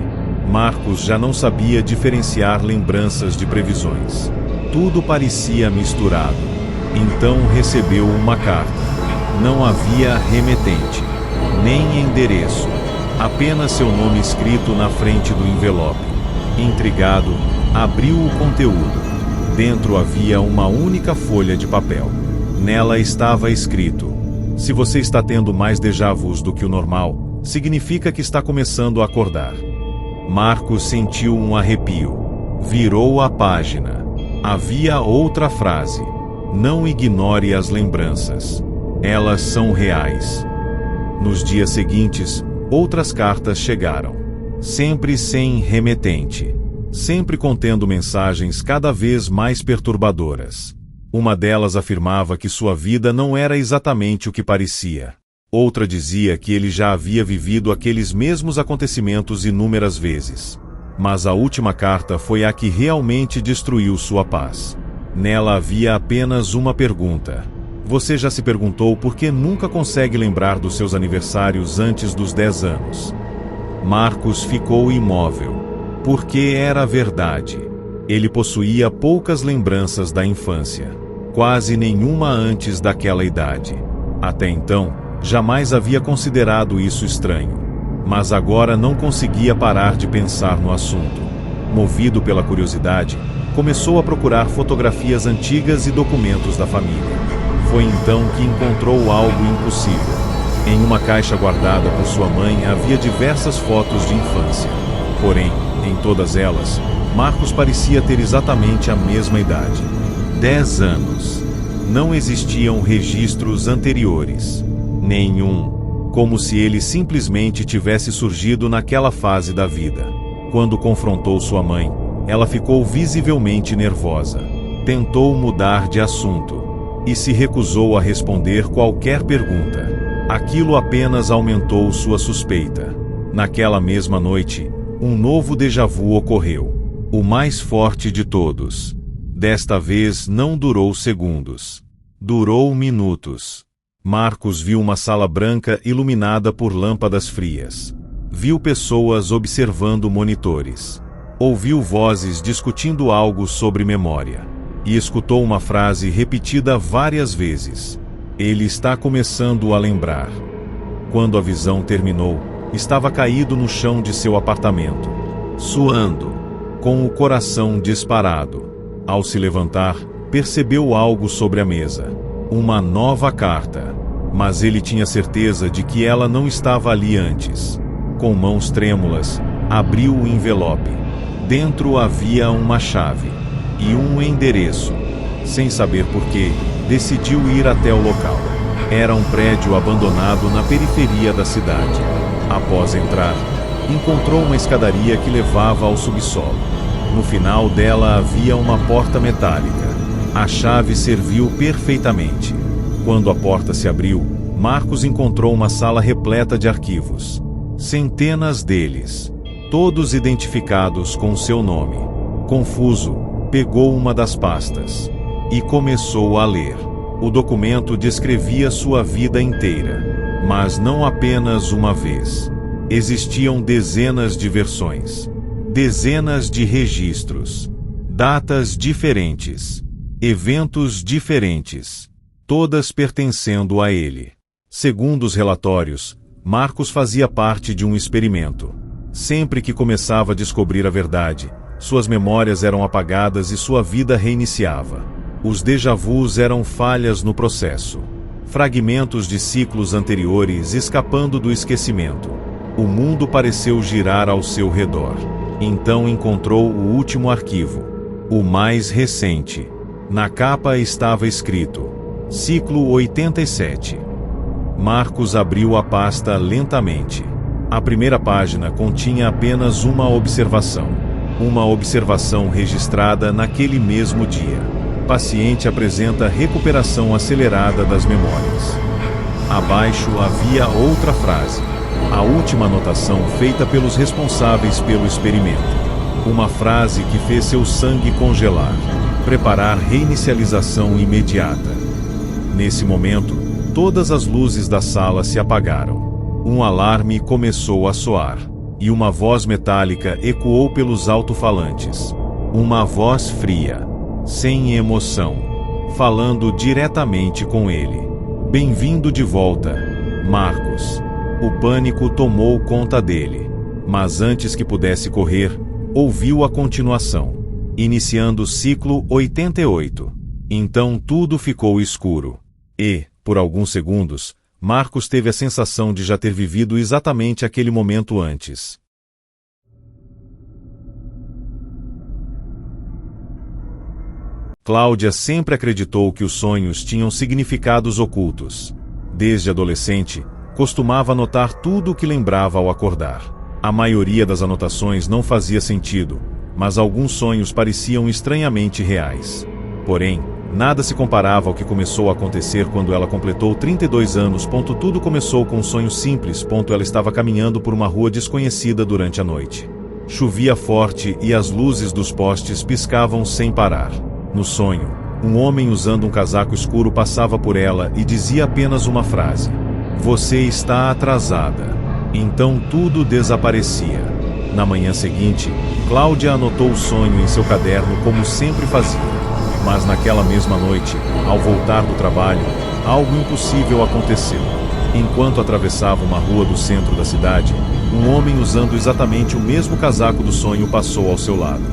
Marcos já não sabia diferenciar lembranças de previsões. Tudo parecia misturado. Então recebeu uma carta. Não havia remetente, nem endereço. Apenas seu nome escrito na frente do envelope. Intrigado, abriu o conteúdo. Dentro havia uma única folha de papel. Nela estava escrito: se você está tendo mais déjà-vus do que o normal, significa que está começando a acordar. Marcos sentiu um arrepio. Virou a página. Havia outra frase: não ignore as lembranças. Elas são reais. Nos dias seguintes, outras cartas chegaram. Sempre sem remetente. Sempre contendo mensagens cada vez mais perturbadoras. Uma delas afirmava que sua vida não era exatamente o que parecia. Outra dizia que ele já havia vivido aqueles mesmos acontecimentos inúmeras vezes. Mas a última carta foi a que realmente destruiu sua paz. Nela havia apenas uma pergunta. Você já se perguntou por que nunca consegue lembrar dos seus aniversários antes dos 10 anos? Marcos ficou imóvel. Porque era verdade. Ele possuía poucas lembranças da infância. Quase nenhuma antes daquela idade. Até então, jamais havia considerado isso estranho. Mas agora não conseguia parar de pensar no assunto. Movido pela curiosidade, começou a procurar fotografias antigas e documentos da família. Foi então que encontrou algo impossível. Em uma caixa guardada por sua mãe havia diversas fotos de infância. Porém, em todas elas, Marcos parecia ter exatamente a mesma idade. 10 anos. Não existiam registros anteriores. Nenhum. Como se ele simplesmente tivesse surgido naquela fase da vida. Quando confrontou sua mãe, ela ficou visivelmente nervosa. Tentou mudar de assunto. E se recusou a responder qualquer pergunta. Aquilo apenas aumentou sua suspeita. Naquela mesma noite, um novo déjà-vu ocorreu. O mais forte de todos. Desta vez não durou segundos. Durou minutos. Marcos viu uma sala branca iluminada por lâmpadas frias. Viu pessoas observando monitores. Ouviu vozes discutindo algo sobre memória. e escutou uma frase repetida várias vezes. Ele está começando a lembrar. Quando a visão terminou, estava caído no chão de seu apartamento, suando, com o coração disparado. Ao se levantar, percebeu algo sobre a mesa. Uma nova carta. Mas ele tinha certeza de que ela não estava ali antes. Com mãos trêmulas, abriu o envelope. Dentro havia uma chave e um endereço. Sem saber porquê, decidiu ir até o local. Era um prédio abandonado na periferia da cidade. Após entrar, encontrou uma escadaria que levava ao subsolo. No final dela havia uma porta metálica. A chave serviu perfeitamente. Quando a porta se abriu, Marcos encontrou uma sala repleta de arquivos. Centenas deles, todos identificados com seu nome. Confuso, pegou uma das pastas e começou a ler. O documento descrevia sua vida inteira, mas não apenas uma vez. Existiam dezenas de versões, dezenas de registros, datas diferentes, eventos diferentes, todas pertencendo a ele. Segundo os relatórios, Marcos fazia parte de um experimento. Sempre que começava a descobrir a verdade, suas memórias eram apagadas e sua vida reiniciava. Os déjà-vus eram falhas no processo. Fragmentos de ciclos anteriores escapando do esquecimento. O mundo pareceu girar ao seu redor. Então encontrou o último arquivo, o mais recente. Na capa estava escrito: Ciclo 87. Marcos abriu a pasta lentamente. A primeira página continha apenas uma observação. Uma observação registrada naquele mesmo dia. Paciente apresenta recuperação acelerada das memórias. Abaixo havia outra frase. A última anotação feita pelos responsáveis pelo experimento. Uma frase que fez seu sangue congelar. Preparar reinicialização imediata. Nesse momento, todas as luzes da sala se apagaram. Um alarme começou a soar, e uma voz metálica ecoou pelos alto-falantes. Uma voz fria, sem emoção, falando diretamente com ele. Bem-vindo de volta, Marcos. O pânico tomou conta dele. Mas antes que pudesse correr, ouviu a continuação. Iniciando o ciclo 88. Então tudo ficou escuro. E, por alguns segundos, Marcos teve a sensação de já ter vivido exatamente aquele momento antes. Cláudia sempre acreditou que os sonhos tinham significados ocultos. Desde adolescente, costumava anotar tudo o que lembrava ao acordar. A maioria das anotações não fazia sentido, mas alguns sonhos pareciam estranhamente reais. Porém, nada se comparava ao que começou a acontecer quando ela completou 32 anos. Tudo começou com um sonho simples. Ela estava caminhando por uma rua desconhecida durante a noite. Chovia forte e as luzes dos postes piscavam sem parar. No sonho, um homem usando um casaco escuro passava por ela e dizia apenas uma frase: "Você está atrasada." Então tudo desaparecia. Na manhã seguinte, Cláudia anotou o sonho em seu caderno como sempre fazia. Mas naquela mesma noite, ao voltar do trabalho, algo impossível aconteceu. Enquanto atravessava uma rua do centro da cidade, um homem usando exatamente o mesmo casaco do sonho passou ao seu lado.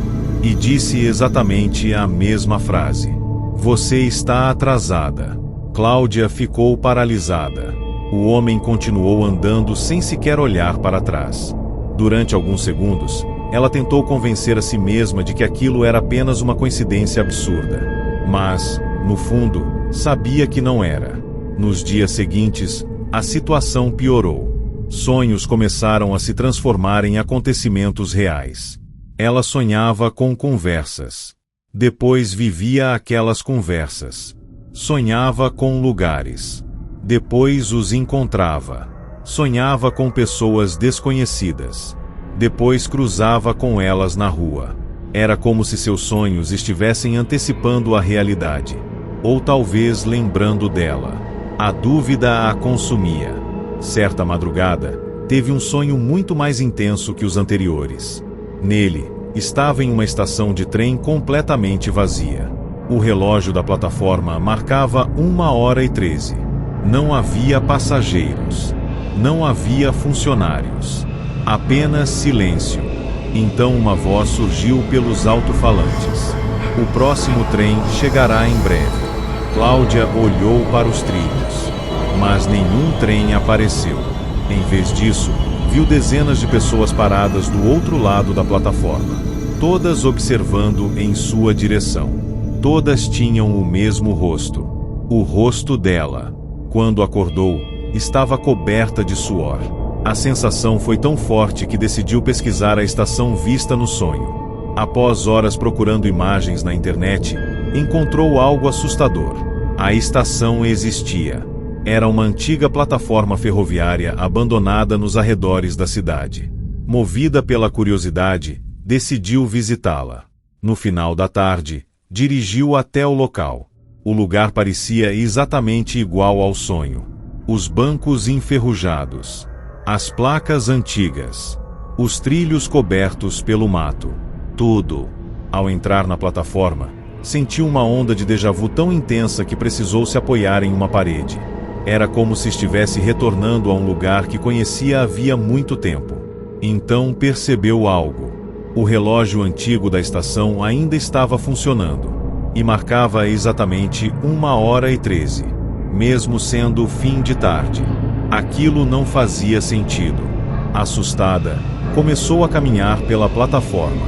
E disse exatamente a mesma frase: "Você está atrasada." Cláudia ficou paralisada. O homem continuou andando sem sequer olhar para trás. Durante alguns segundos, ela tentou convencer a si mesma de que aquilo era apenas uma coincidência absurda. Mas, no fundo, sabia que não era. Nos dias seguintes, a situação piorou. Sonhos começaram a se transformar em acontecimentos reais. Ela sonhava com conversas. Depois vivia aquelas conversas. Sonhava com lugares. Depois os encontrava. Sonhava com pessoas desconhecidas. Depois cruzava com elas na rua. Era como se seus sonhos estivessem antecipando a realidade. Ou talvez lembrando dela. A dúvida a consumia. Certa madrugada, teve um sonho muito mais intenso que os anteriores. Nele, estava em uma estação de trem completamente vazia. O relógio da plataforma marcava 1h13. Não havia passageiros. Não havia funcionários. Apenas silêncio. Então uma voz surgiu pelos alto-falantes. O próximo trem chegará em breve. Cláudia olhou para os trilhos. Mas nenhum trem apareceu. Em vez disso, viu dezenas de pessoas paradas do outro lado da plataforma, todas observando em sua direção. Todas tinham o mesmo rosto. O rosto dela. Quando acordou, estava coberta de suor. A sensação foi tão forte que decidiu pesquisar a estação vista no sonho. Após horas procurando imagens na internet, encontrou algo assustador. A estação existia. Era uma antiga plataforma ferroviária abandonada nos arredores da cidade. Movida pela curiosidade, decidiu visitá-la. No final da tarde, dirigiu até o local. O lugar parecia exatamente igual ao sonho. Os bancos enferrujados, as placas antigas, os trilhos cobertos pelo mato. Tudo. Ao entrar na plataforma, sentiu uma onda de déjà-vu tão intensa que precisou se apoiar em uma parede. Era como se estivesse retornando a um lugar que conhecia havia muito tempo. Então percebeu algo. O relógio antigo da estação ainda estava funcionando, e marcava exatamente 1h13, mesmo sendo fim de tarde. Aquilo não fazia sentido. Assustada, começou a caminhar pela plataforma.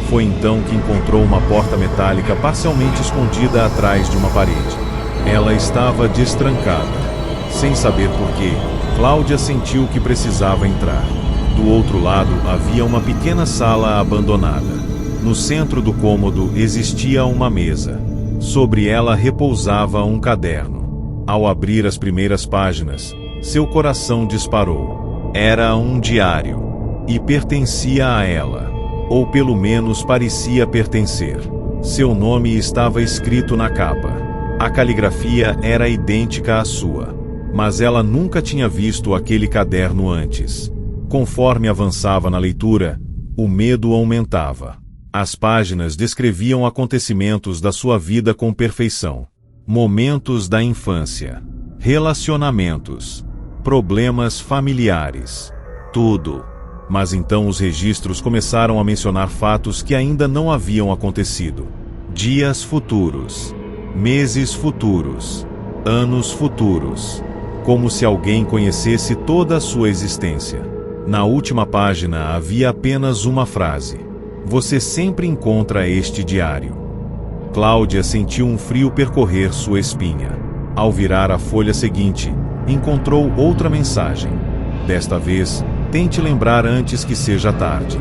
Foi então que encontrou uma porta metálica parcialmente escondida atrás de uma parede. Ela estava destrancada. Sem saber porquê, Cláudia sentiu que precisava entrar. Do outro lado havia uma pequena sala abandonada. No centro do cômodo existia uma mesa. Sobre ela repousava um caderno. Ao abrir as primeiras páginas, seu coração disparou. Era um diário. E pertencia a ela. Ou pelo menos parecia pertencer. Seu nome estava escrito na capa. A caligrafia era idêntica à sua. Mas ela nunca tinha visto aquele caderno antes. Conforme avançava na leitura, o medo aumentava. As páginas descreviam acontecimentos da sua vida com perfeição. Momentos da infância, relacionamentos, problemas familiares, tudo. Mas então os registros começaram a mencionar fatos que ainda não haviam acontecido. Dias futuros, meses futuros, anos futuros. Como se alguém conhecesse toda a sua existência. Na última página havia apenas uma frase. Você sempre encontra este diário. Cláudia sentiu um frio percorrer sua espinha. Ao virar a folha seguinte, encontrou outra mensagem. Desta vez, tente lembrar antes que seja tarde.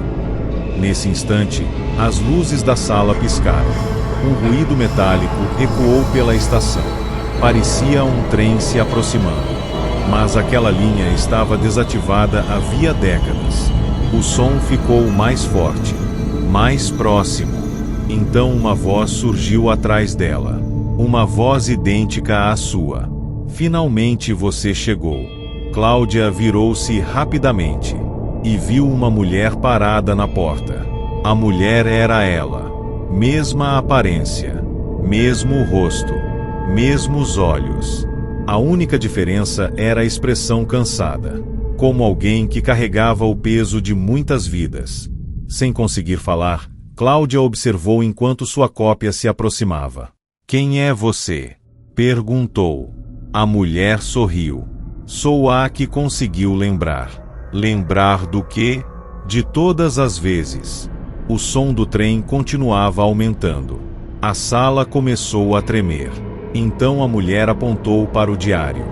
Nesse instante, as luzes da sala piscaram. Um ruído metálico ecoou pela estação. Parecia um trem se aproximando. Mas aquela linha estava desativada havia décadas. O som ficou mais forte, mais próximo. Então uma voz surgiu atrás dela. Uma voz idêntica à sua. Finalmente você chegou. Cláudia virou-se rapidamente e viu uma mulher parada na porta. A mulher era ela. Mesma aparência, mesmo rosto, mesmos olhos. A única diferença era a expressão cansada, como alguém que carregava o peso de muitas vidas. Sem conseguir falar, Cláudia observou enquanto sua cópia se aproximava. Quem é você? Perguntou. A mulher sorriu. Sou a que conseguiu lembrar. Lembrar do quê? De todas as vezes. O som do trem continuava aumentando. A sala começou a tremer. Então a mulher apontou para o diário.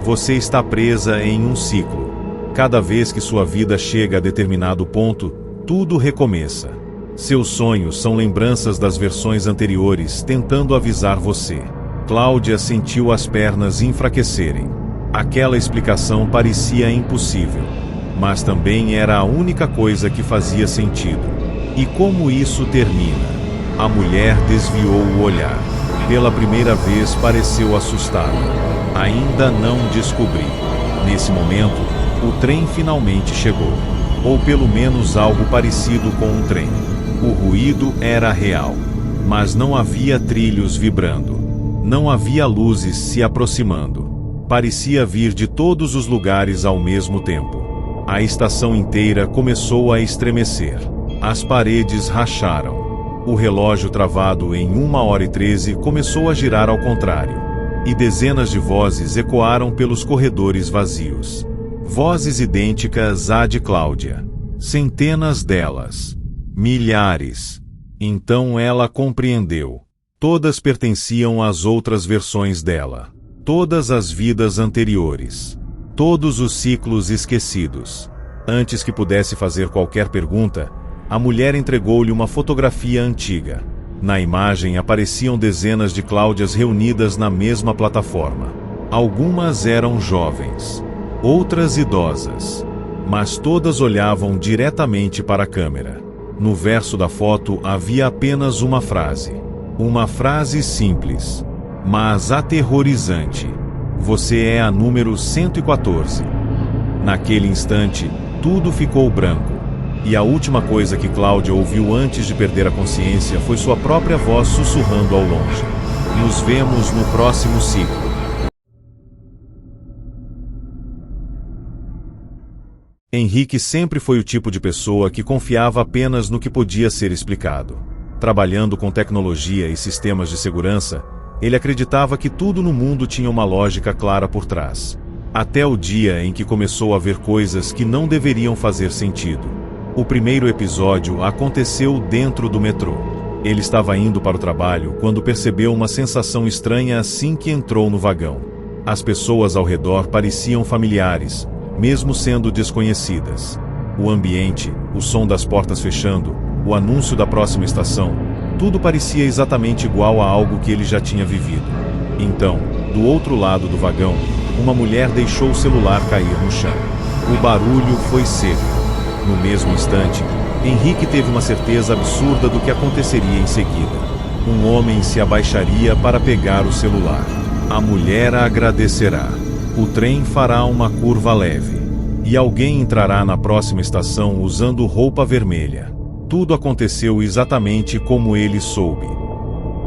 Você está presa em um ciclo. Cada vez que sua vida chega a determinado ponto, tudo recomeça. Seus sonhos são lembranças das versões anteriores tentando avisar você. Cláudia sentiu as pernas enfraquecerem. Aquela explicação parecia impossível, mas também era a única coisa que fazia sentido. E como isso termina? A mulher desviou o olhar. Pela primeira vez pareceu assustada. Ainda não descobri. Nesse momento, o trem finalmente chegou. Ou pelo menos algo parecido com um trem. O ruído era real. Mas não havia trilhos vibrando. Não havia luzes se aproximando. Parecia vir de todos os lugares ao mesmo tempo. A estação inteira começou a estremecer. As paredes racharam. O relógio travado em 1h13 começou a girar ao contrário. E dezenas de vozes ecoaram pelos corredores vazios. Vozes idênticas à de Cláudia. Centenas delas. Milhares. Então ela compreendeu. Todas pertenciam às outras versões dela. Todas as vidas anteriores. Todos os ciclos esquecidos. Antes que pudesse fazer qualquer pergunta, a mulher entregou-lhe uma fotografia antiga. Na imagem apareciam dezenas de Cláudias reunidas na mesma plataforma. Algumas eram jovens, outras idosas, mas todas olhavam diretamente para a câmera. No verso da foto havia apenas uma frase. Uma frase simples, mas aterrorizante. Você é a número 114. Naquele instante, tudo ficou branco. E a última coisa que Cláudia ouviu antes de perder a consciência foi sua própria voz sussurrando ao longe. Nos vemos no próximo ciclo. Henrique sempre foi o tipo de pessoa que confiava apenas no que podia ser explicado. Trabalhando com tecnologia e sistemas de segurança, ele acreditava que tudo no mundo tinha uma lógica clara por trás. Até o dia em que começou a ver coisas que não deveriam fazer sentido. O primeiro episódio aconteceu dentro do metrô. Ele estava indo para o trabalho quando percebeu uma sensação estranha assim que entrou no vagão. As pessoas ao redor pareciam familiares, mesmo sendo desconhecidas. O ambiente, o som das portas fechando, o anúncio da próxima estação, tudo parecia exatamente igual a algo que ele já tinha vivido. Então, do outro lado do vagão, uma mulher deixou o celular cair no chão. O barulho foi seco. No mesmo instante, Henrique teve uma certeza absurda do que aconteceria em seguida. Um homem se abaixaria para pegar o celular. A mulher a agradecerá. O trem fará uma curva leve. E alguém entrará na próxima estação usando roupa vermelha. Tudo aconteceu exatamente como ele soube.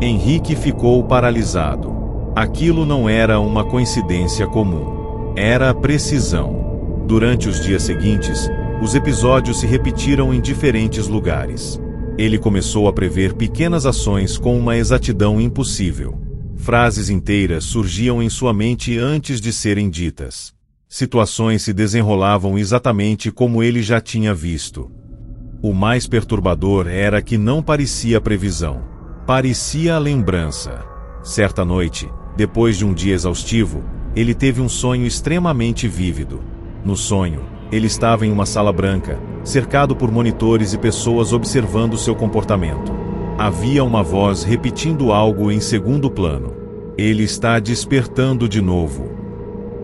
Henrique ficou paralisado. Aquilo não era uma coincidência comum. Era precisão. Durante os dias seguintes, os episódios se repetiram em diferentes lugares. Ele começou a prever pequenas ações com uma exatidão impossível. Frases inteiras surgiam em sua mente antes de serem ditas. Situações se desenrolavam exatamente como ele já tinha visto. O mais perturbador era que não parecia previsão. Parecia lembrança. Certa noite, depois de um dia exaustivo, ele teve um sonho extremamente vívido. No sonho, ele estava em uma sala branca, cercado por monitores e pessoas observando seu comportamento. Havia uma voz repetindo algo em segundo plano. Ele está despertando de novo.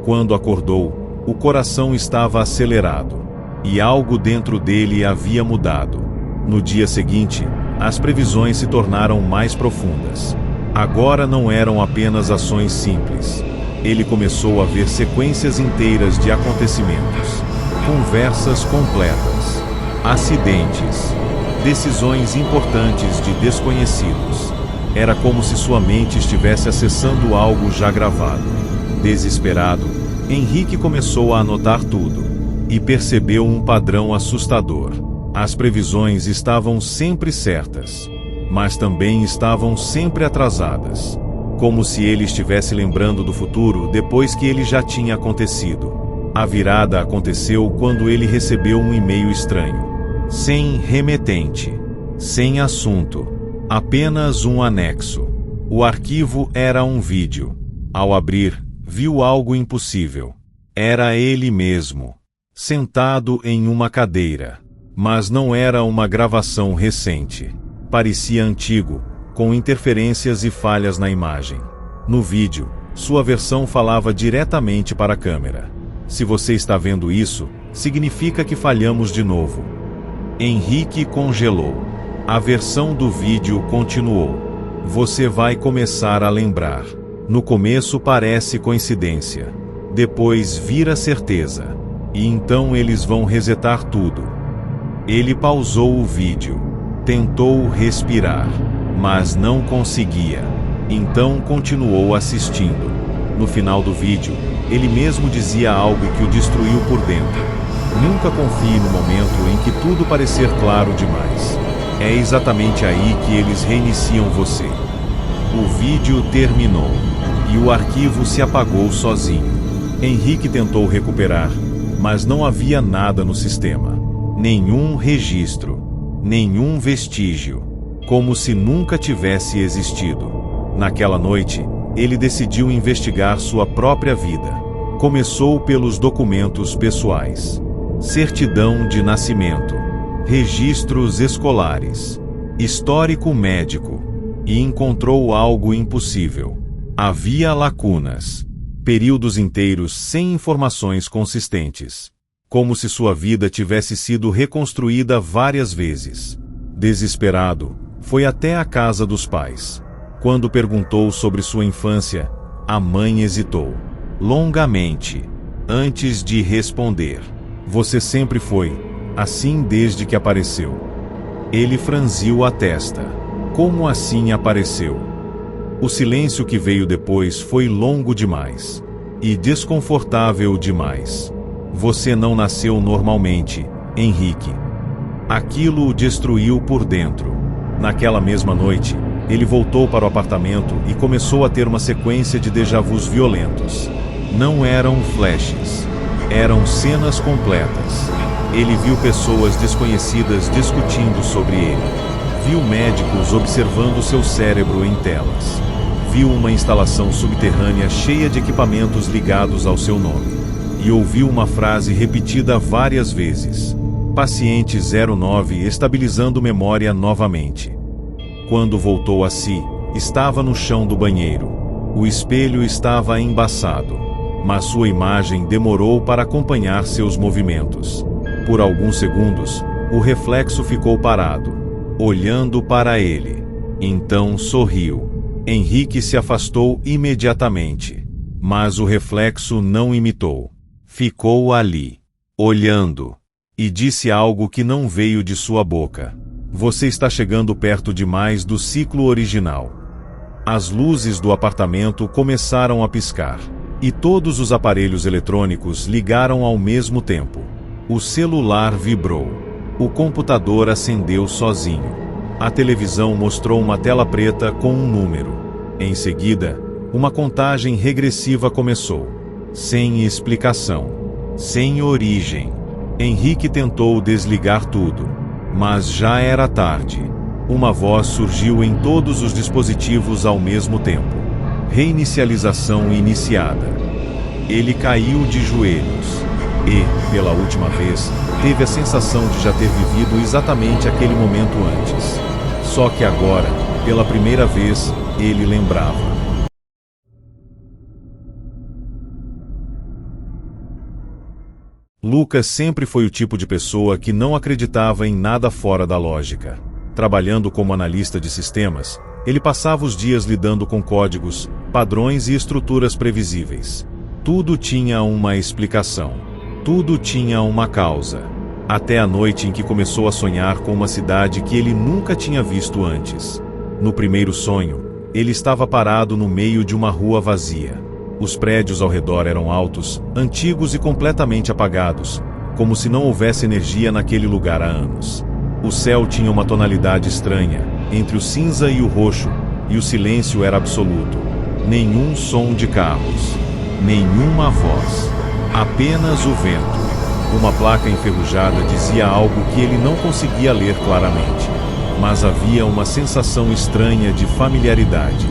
Quando acordou, o coração estava acelerado. E algo dentro dele havia mudado. No dia seguinte, as previsões se tornaram mais profundas. Agora não eram apenas ações simples. Ele começou a ver sequências inteiras de acontecimentos. Conversas completas. Acidentes. Decisões importantes de desconhecidos. Era como se sua mente estivesse acessando algo já gravado. Desesperado, Henrique começou a anotar tudo. E percebeu um padrão assustador. As previsões estavam sempre certas, mas também estavam sempre atrasadas. Como se ele estivesse lembrando do futuro depois que ele já tinha acontecido. A virada aconteceu quando ele recebeu um e-mail estranho. Sem remetente. Sem assunto. Apenas um anexo. O arquivo era um vídeo. Ao abrir, viu algo impossível. Era ele mesmo. Sentado em uma cadeira. Mas não era uma gravação recente. Parecia antigo, com interferências e falhas na imagem. No vídeo, sua versão falava diretamente para a câmera. Se você está vendo isso, significa que falhamos de novo. Henrique congelou. A versão do vídeo continuou. Você vai começar a lembrar. No começo parece coincidência. Depois vira certeza. E então eles vão resetar tudo. Ele pausou o vídeo. Tentou respirar. mas não conseguia. Então continuou assistindo. No final do vídeo, ele mesmo dizia algo que o destruiu por dentro. Nunca confie no momento em que tudo parecer claro demais. É exatamente aí que eles reiniciam você. O vídeo terminou, e o arquivo se apagou sozinho. Henrique tentou recuperar, mas não havia nada no sistema. Nenhum registro, nenhum vestígio, como se nunca tivesse existido. Naquela noite, ele decidiu investigar sua própria vida. Começou pelos documentos pessoais. Certidão de nascimento, registros escolares, histórico médico, e encontrou algo impossível. Havia lacunas, períodos inteiros sem informações consistentes, como se sua vida tivesse sido reconstruída várias vezes. Desesperado, foi até a casa dos pais. Quando perguntou sobre sua infância, a mãe hesitou longamente antes de responder. Você sempre foi assim desde que apareceu. Ele franziu a testa. Como assim apareceu? O silêncio que veio depois foi longo demais e desconfortável demais. Você não nasceu normalmente, Henrique. Aquilo o destruiu por dentro. Naquela mesma noite, ele voltou para o apartamento e começou a ter uma sequência de déjà-vus violentos. Não eram flashes. Eram cenas completas. Ele viu pessoas desconhecidas discutindo sobre ele. Viu médicos observando seu cérebro em telas. Viu uma instalação subterrânea cheia de equipamentos ligados ao seu nome. E ouviu uma frase repetida várias vezes. Paciente 09 estabilizando memória novamente. Quando voltou a si, estava no chão do banheiro. O espelho estava embaçado, mas sua imagem demorou para acompanhar seus movimentos. Por alguns segundos, o reflexo ficou parado, olhando para ele. Então sorriu. Henrique se afastou imediatamente, mas o reflexo não imitou. Ficou ali, olhando, e disse algo que não veio de sua boca. Você está chegando perto demais do ciclo original. As luzes do apartamento começaram a piscar, e todos os aparelhos eletrônicos ligaram ao mesmo tempo. O celular vibrou. O computador acendeu sozinho. A televisão mostrou uma tela preta com um número. Em seguida, uma contagem regressiva começou. Sem explicação. Sem origem. Henrique tentou desligar tudo, mas já era tarde. Uma voz surgiu em todos os dispositivos ao mesmo tempo. Reinicialização iniciada. Ele caiu de joelhos. E, pela última vez, teve a sensação de já ter vivido exatamente aquele momento antes. Só que agora, pela primeira vez, ele lembrava. Lucas sempre foi o tipo de pessoa que não acreditava em nada fora da lógica. Trabalhando como analista de sistemas, ele passava os dias lidando com códigos, padrões e estruturas previsíveis. Tudo tinha uma explicação. Tudo tinha uma causa. Até a noite em que começou a sonhar com uma cidade que ele nunca tinha visto antes. No primeiro sonho, ele estava parado no meio de uma rua vazia. Os prédios ao redor eram altos, antigos e completamente apagados, como se não houvesse energia naquele lugar há anos. O céu tinha uma tonalidade estranha, entre o cinza e o roxo, e o silêncio era absoluto. Nenhum som de carros, nenhuma voz, apenas o vento. Uma placa enferrujada dizia algo que ele não conseguia ler claramente, mas havia uma sensação estranha de familiaridade,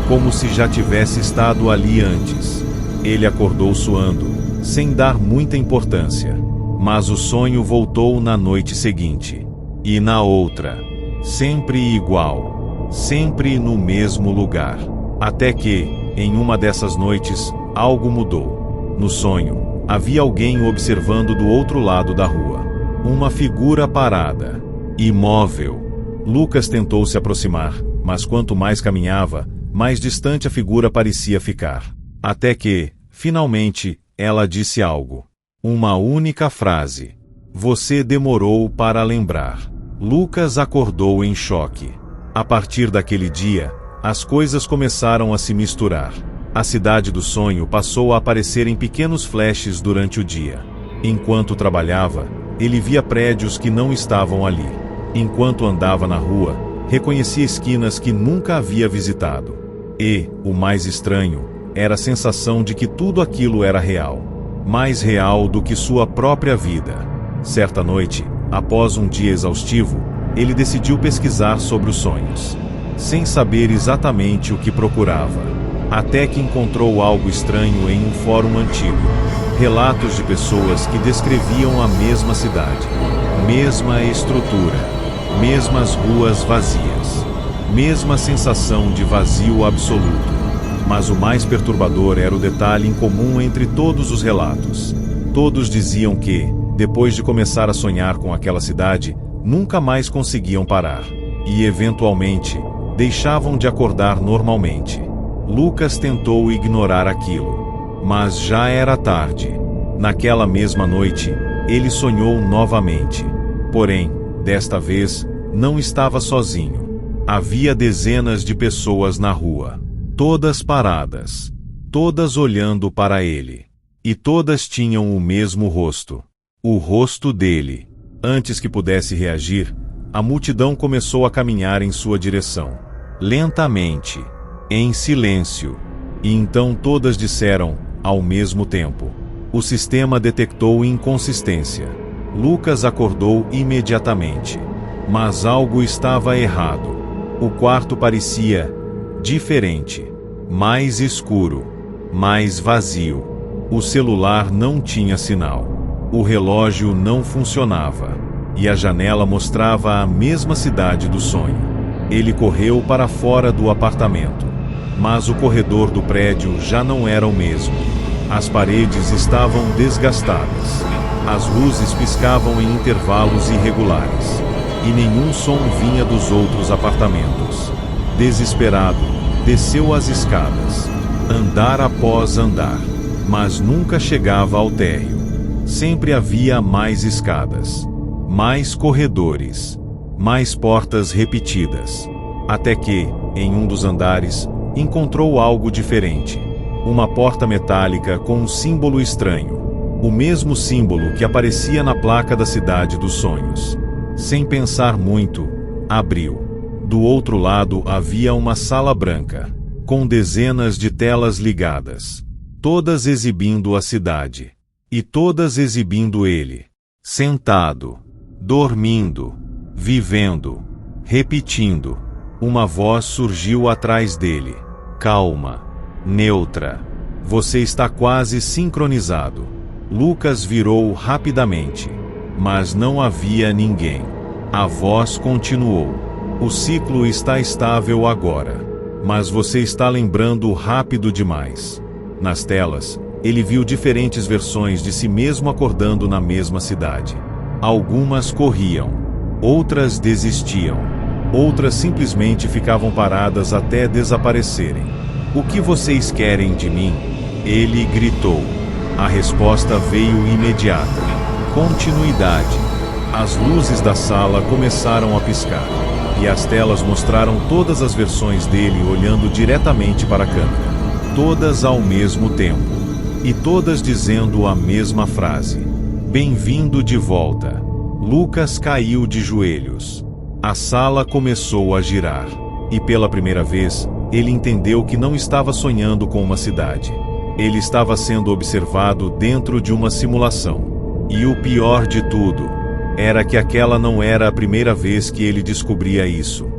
como se já tivesse estado ali antes. Ele acordou suando, sem dar muita importância, mas o sonho voltou na noite seguinte, e na outra, sempre igual, sempre no mesmo lugar, até que, em uma dessas noites, algo mudou. No sonho, havia alguém observando do outro lado da rua. Uma figura parada, imóvel. Lucas tentou se aproximar, mas quanto mais caminhava, mais distante a figura parecia ficar. Até que, finalmente, ela disse algo. Uma única frase. Você demorou para lembrar. Lucas acordou em choque. A partir daquele dia, as coisas começaram a se misturar. A cidade do sonho passou a aparecer em pequenos flashes durante o dia. Enquanto trabalhava, ele via prédios que não estavam ali. Enquanto andava na rua, reconhecia esquinas que nunca havia visitado. E, o mais estranho, era a sensação de que tudo aquilo era real. Mais real do que sua própria vida. Certa noite, após um dia exaustivo, ele decidiu pesquisar sobre os sonhos. Sem saber exatamente o que procurava. Até que encontrou algo estranho em um fórum antigo. Relatos de pessoas que descreviam a mesma cidade. Mesma estrutura. Mesmas ruas vazias. Mesma sensação de vazio absoluto. Mas o mais perturbador era o detalhe em comum entre todos os relatos. Todos diziam que, depois de começar a sonhar com aquela cidade, nunca mais conseguiam parar. E, eventualmente, deixavam de acordar normalmente. Lucas tentou ignorar aquilo. Mas já era tarde. Naquela mesma noite, ele sonhou novamente. Porém, desta vez, não estava sozinho. Havia dezenas de pessoas na rua. Todas paradas. Todas olhando para ele. E todas tinham o mesmo rosto. O rosto dele. Antes que pudesse reagir, a multidão começou a caminhar em sua direção. Lentamente. Em silêncio. E então todas disseram, ao mesmo tempo. O sistema detectou inconsistência. Lucas acordou imediatamente. Mas algo estava errado. O quarto parecia diferente. Mais escuro. Mais vazio. O celular não tinha sinal. O relógio não funcionava. E a janela mostrava a mesma cidade do sonho. Ele correu para fora do apartamento. Mas o corredor do prédio já não era o mesmo. As paredes estavam desgastadas. As luzes piscavam em intervalos irregulares. E nenhum som vinha dos outros apartamentos. Desesperado, desceu as escadas. Andar após andar. Mas nunca chegava ao térreo. Sempre havia mais escadas. Mais corredores. Mais portas repetidas. Até que, em um dos andares, encontrou algo diferente. Uma porta metálica com um símbolo estranho. O mesmo símbolo que aparecia na placa da cidade dos sonhos. Sem pensar muito, abriu. Do outro lado havia uma sala branca, com dezenas de telas ligadas. Todas exibindo a cidade. E todas exibindo ele. Sentado. Dormindo. Vivendo. Repetindo. Uma voz surgiu atrás dele. Calma. Neutra. Você está quase sincronizado. Lucas virou rapidamente. Mas não havia ninguém. A voz continuou. O ciclo está estável agora. Mas você está lembrando rápido demais. Nas telas, ele viu diferentes versões de si mesmo acordando na mesma cidade. Algumas corriam. Outras desistiam. Outras simplesmente ficavam paradas até desaparecerem. O que vocês querem de mim? Ele gritou. A resposta veio imediata. Continuidade. As luzes da sala começaram a piscar. E as telas mostraram todas as versões dele olhando diretamente para a câmera. Todas ao mesmo tempo. E todas dizendo a mesma frase. Bem-vindo de volta. Lucas caiu de joelhos. A sala começou a girar. E pela primeira vez, ele entendeu que não estava sonhando com uma cidade. Ele estava sendo observado dentro de uma simulação. E o pior de tudo, era que aquela não era a primeira vez que ele descobria isso.